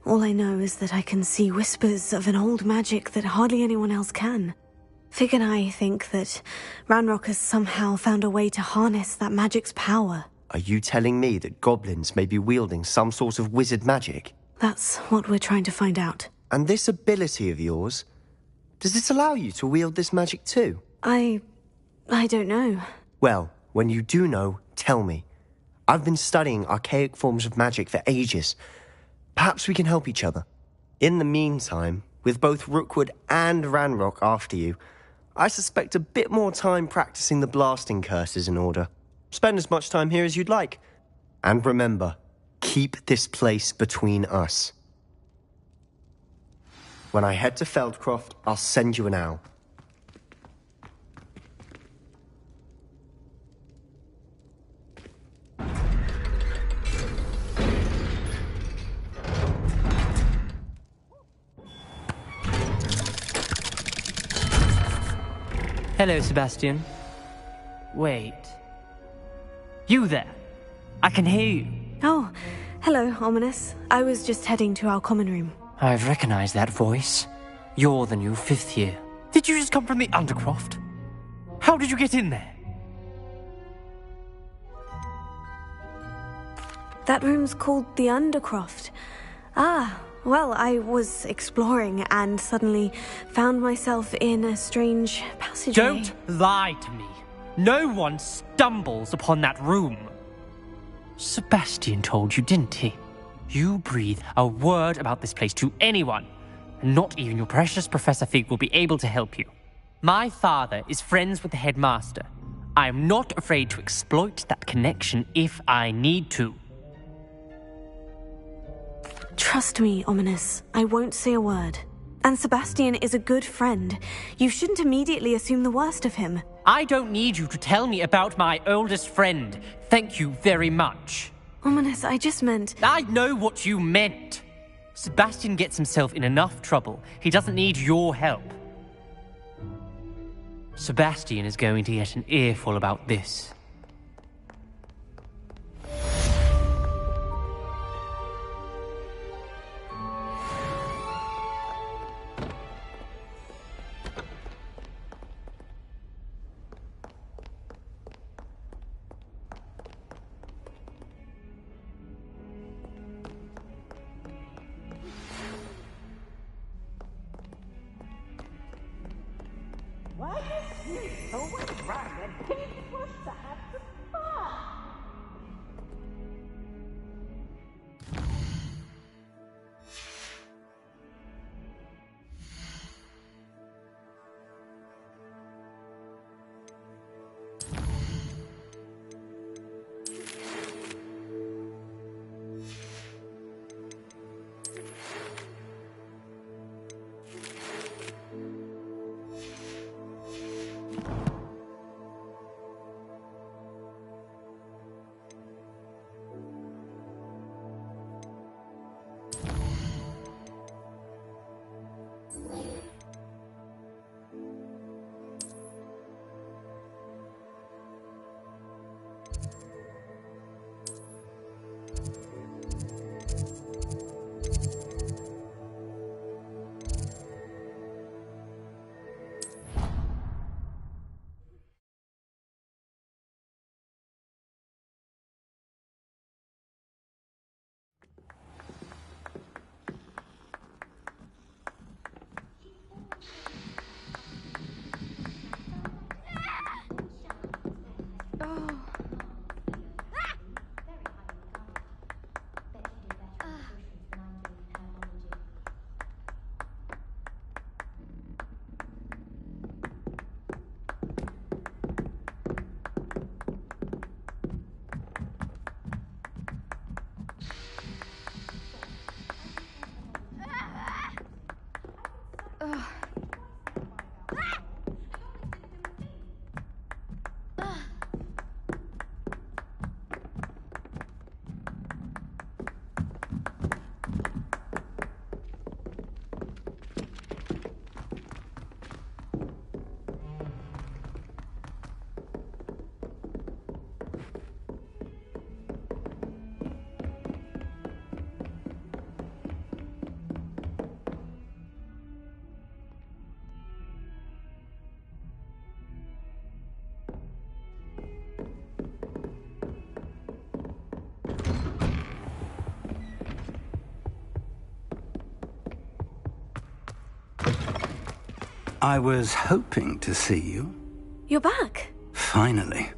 All I know is that I can see whispers of an old magic that hardly anyone else can. Fig and I think that Ranrock has somehow found a way to harness that magic's power. Are you telling me that goblins may be wielding some sort of wizard magic? That's what we're trying to find out. And this ability of yours, does it allow you to wield this magic too? I don't know. Well, when you do know, tell me. I've been studying archaic forms of magic for ages. Perhaps we can help each other. In the meantime, with both Rookwood and Ranrock after you, I suspect a bit more time practicing the blasting curse is in order. Spend as much time here as you'd like. And remember, keep this place between us. When I head to Feldcroft, I'll send you an owl. Hello, Sebastian. Wait. You there? I can hear you. Oh, hello, Ominous. I was just heading to our common room. I've recognized that voice. You're the new 5th year. Did you just come from the Undercroft? How did you get in there? That room's called the Undercroft. Ah, well, I was exploring and suddenly found myself in a strange passageway. Don't lie to me. No one stumbles upon that room. Sebastian told you, didn't he? You breathe a word about this place to anyone, and not even your precious Professor Fig will be able to help you. My father is friends with the headmaster. I am not afraid to exploit that connection if I need to. Trust me, Ominous. I won't say a word. And Sebastian is a good friend. You shouldn't immediately assume the worst of him. I don't need you to tell me about my oldest friend. Thank you very much. Ominous, I just meant... I know what you meant. Sebastian gets himself in enough trouble. He doesn't need your help. Sebastian is going to get an earful about this. I was hoping to see you. You're back. Finally.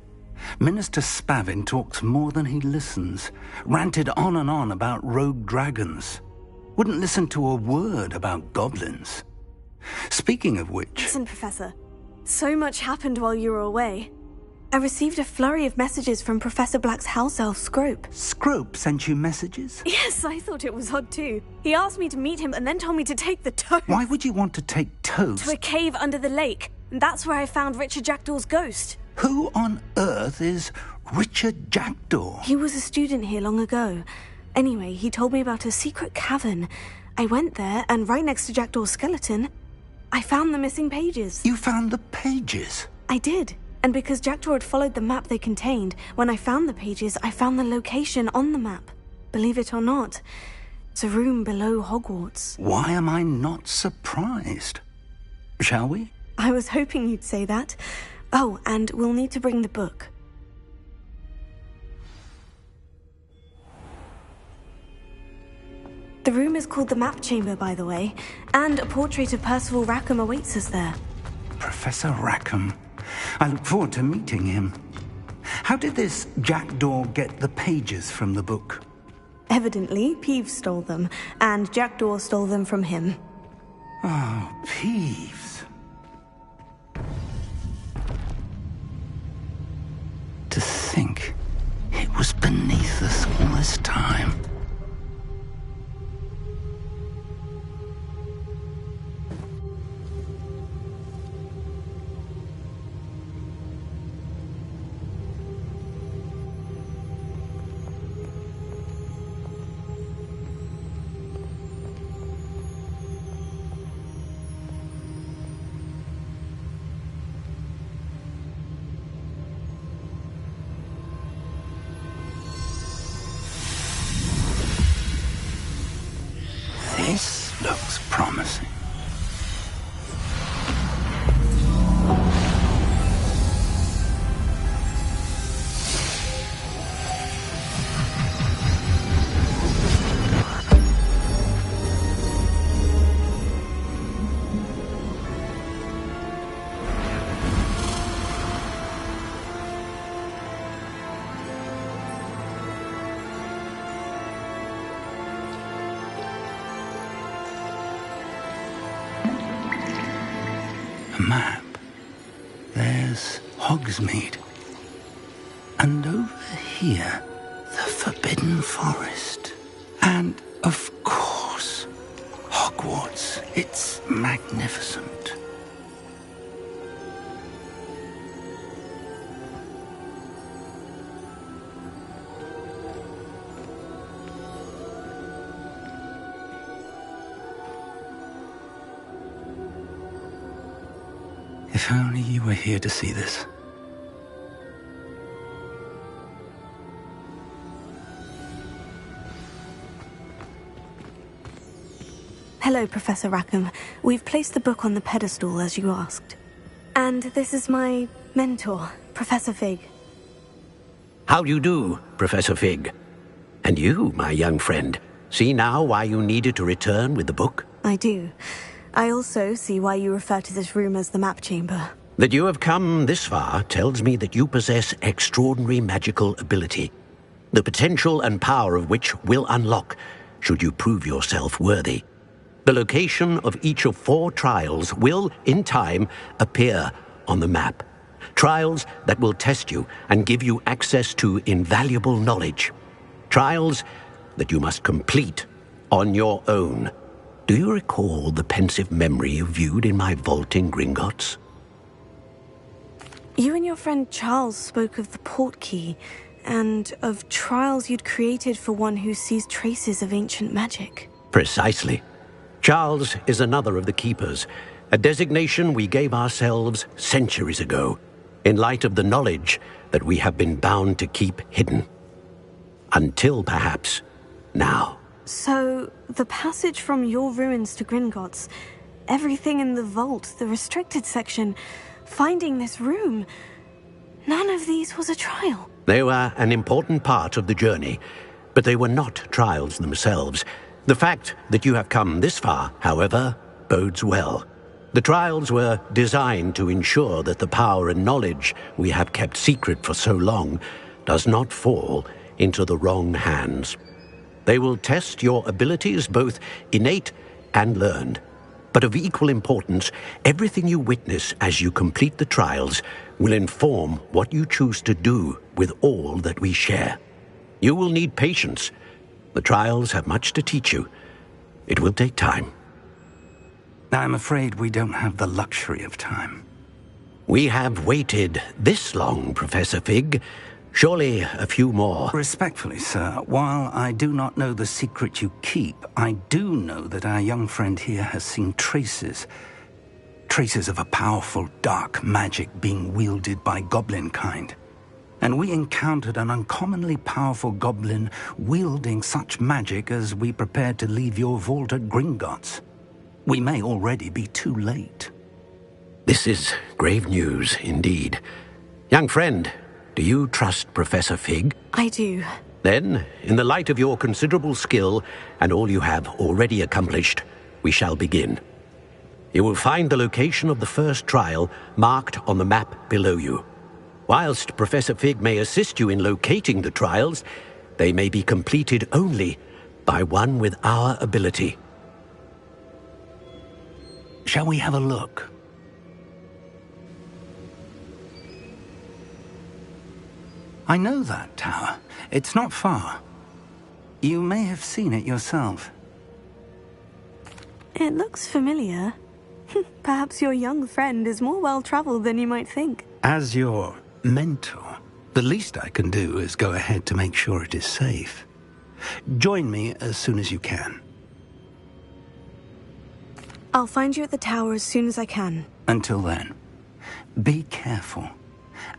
Minister Spavin talks more than he listens. Ranted on and on about rogue dragons. Wouldn't listen to a word about goblins. Speaking of which... Listen, Professor. So much happened while you were away. I received a flurry of messages from Professor Black's house elf, Scrope. Scrope sent you messages? Yes, I thought it was odd too. He asked me to meet him and then told me to take the toast. Why would you want to take toast? To a cave under the lake. And that's where I found Richard Jackdaw's ghost. Who on earth is Richard Jackdaw? He was a student here long ago. Anyway, he told me about a secret cavern. I went there, and right next to Jackdaw's skeleton, I found the missing pages. You found the pages? I did. And because Jackdaw had followed the map they contained, when I found the pages, I found the location on the map. Believe it or not, it's a room below Hogwarts. Why am I not surprised? Shall we? I was hoping you'd say that. Oh, and we'll need to bring the book. The room is called the Map Chamber, by the way, and a portrait of Percival Rackham awaits us there. Professor Rackham. I look forward to meeting him. How did this jackdaw get the pages from the book? Evidently, Peeves stole them, and Jackdaw stole them from him. Oh, Peeves. To think it was beneath us all this time. This looks promising. Map. There's Hogsmeade. And over here, the Forbidden Forest. And, of course, Hogwarts. It's magnificent. If only you were here to see this. Hello, Professor Rackham. We've placed the book on the pedestal, as you asked. And this is my mentor, Professor Fig. How do you do, Professor Fig? And you, my young friend, see now why you needed to return with the book? I do. I also see why you refer to this room as the Map Chamber. That you have come this far tells me that you possess extraordinary magical ability, the potential and power of which will unlock, should you prove yourself worthy. The location of each of 4 trials will, in time, appear on the map. Trials that will test you and give you access to invaluable knowledge. Trials that you must complete on your own. Do you recall the pensive memory you viewed in my vault in Gringotts? You and your friend Charles spoke of the portkey, and of trials you'd created for one who sees traces of ancient magic. Precisely. Charles is another of the keepers, a designation we gave ourselves centuries ago, in light of the knowledge that we have been bound to keep hidden. Until, perhaps, now. So, the passage from your ruins to Gringotts, everything in the vault, the restricted section, finding this room, none of these was a trial. They were an important part of the journey, but they were not trials themselves. The fact that you have come this far, however, bodes well. The trials were designed to ensure that the power and knowledge we have kept secret for so long does not fall into the wrong hands. They will test your abilities, both innate and learned. But of equal importance, everything you witness as you complete the trials will inform what you choose to do with all that we share. You will need patience. The trials have much to teach you. It will take time. I'm afraid we don't have the luxury of time. We have waited this long, Professor Fig. Surely a few more. Respectfully, sir, while I do not know the secret you keep, I do know that our young friend here has seen traces of a powerful dark magic being wielded by goblin kind. And we encountered an uncommonly powerful goblin wielding such magic as we prepared to leave your vault at Gringotts. We may already be too late. This is grave news indeed. Young friend, do you trust Professor Fig? I do. Then, in the light of your considerable skill and all you have already accomplished, we shall begin. You will find the location of the first trial marked on the map below you. Whilst Professor Fig may assist you in locating the trials, they may be completed only by one with our ability. Shall we have a look? I know that tower. It's not far. You may have seen it yourself. It looks familiar. Perhaps your young friend is more well-traveled than you might think. As your mentor, the least I can do is go ahead to make sure it is safe. Join me as soon as you can. I'll find you at the tower as soon as I can. Until then, be careful.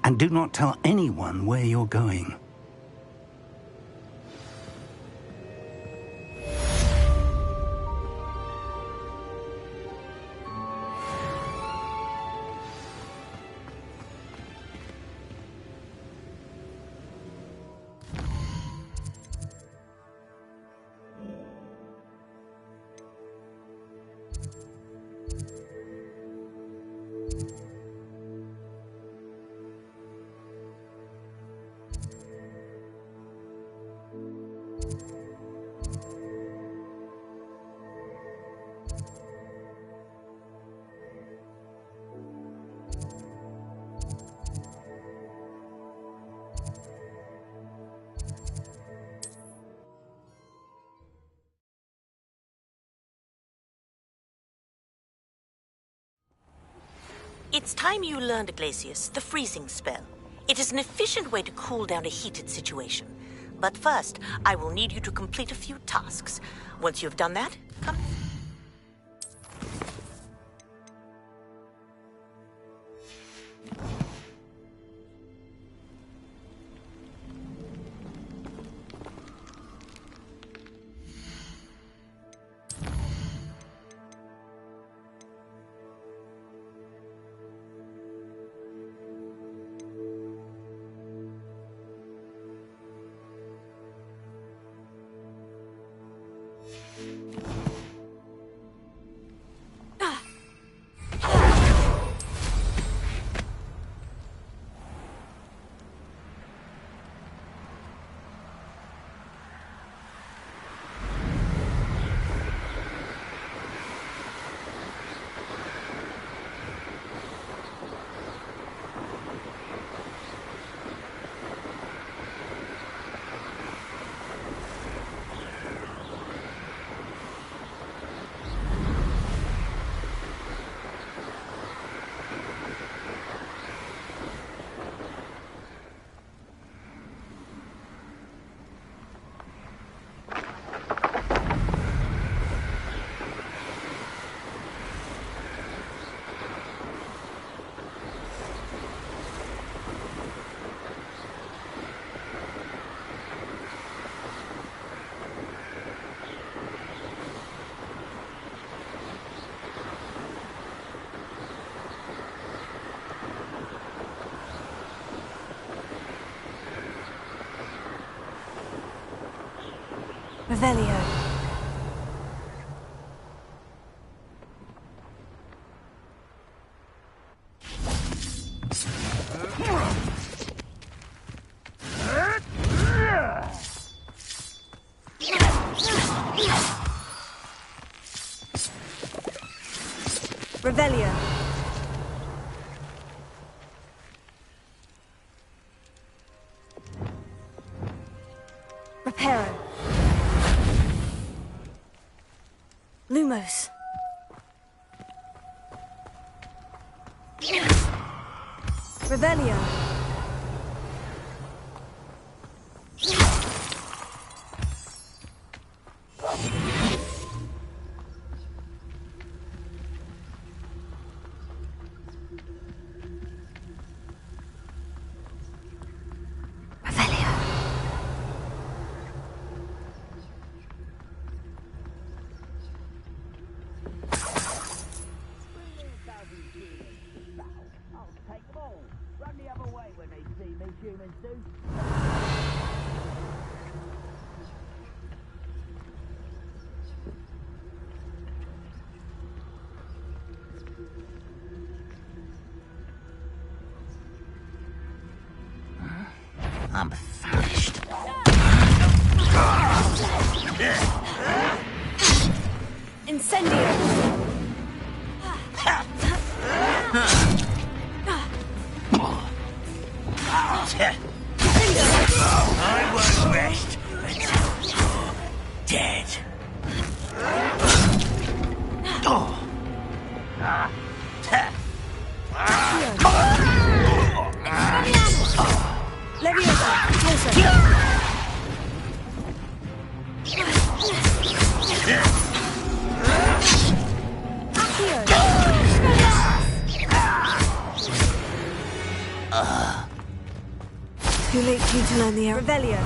And do not tell anyone where you're going. It's time you learned, Glacius, the freezing spell. It is an efficient way to cool down a heated situation. But first, I will need you to complete a few tasks. Once you have done that, come. Revelio. Revelio. Reparo. Lumos. Revelio. Take them all. Run the other way. I'm famished. Incendio! I won't rest until you're dead. Leviosa, closer. Too late for you to learn the air. Revelio.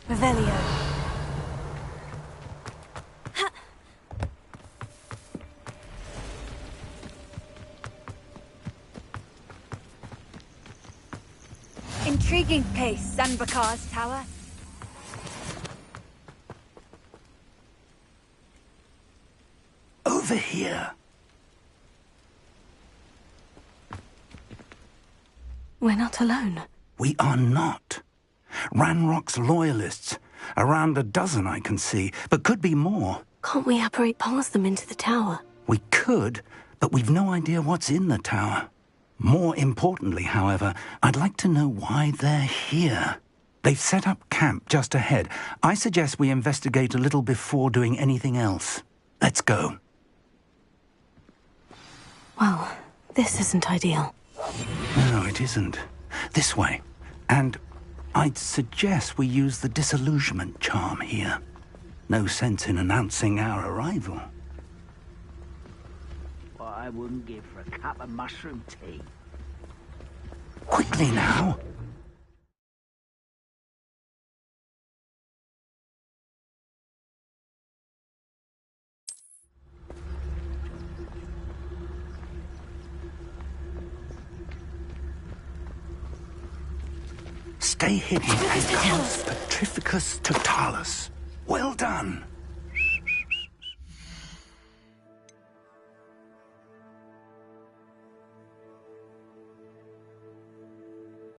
Revelio. Intriguing place, Sanbakar's tower. Over here. We're not alone. We are not. Ranrock's loyalists. Around a dozen I can see, but could be more. Can't we apparate past them into the tower? We could, but we've no idea what's in the tower. More importantly, however, I'd like to know why they're here. They've set up camp just ahead. I suggest we investigate a little before doing anything else. Let's go. Well, this isn't ideal. No, it isn't. This way. And I'd suggest we use the disillusionment charm here. No sense in announcing our arrival. What I wouldn't give for a cup of mushroom tea. Quickly now. Stay hidden and cast Petrificus Totalis. Well done.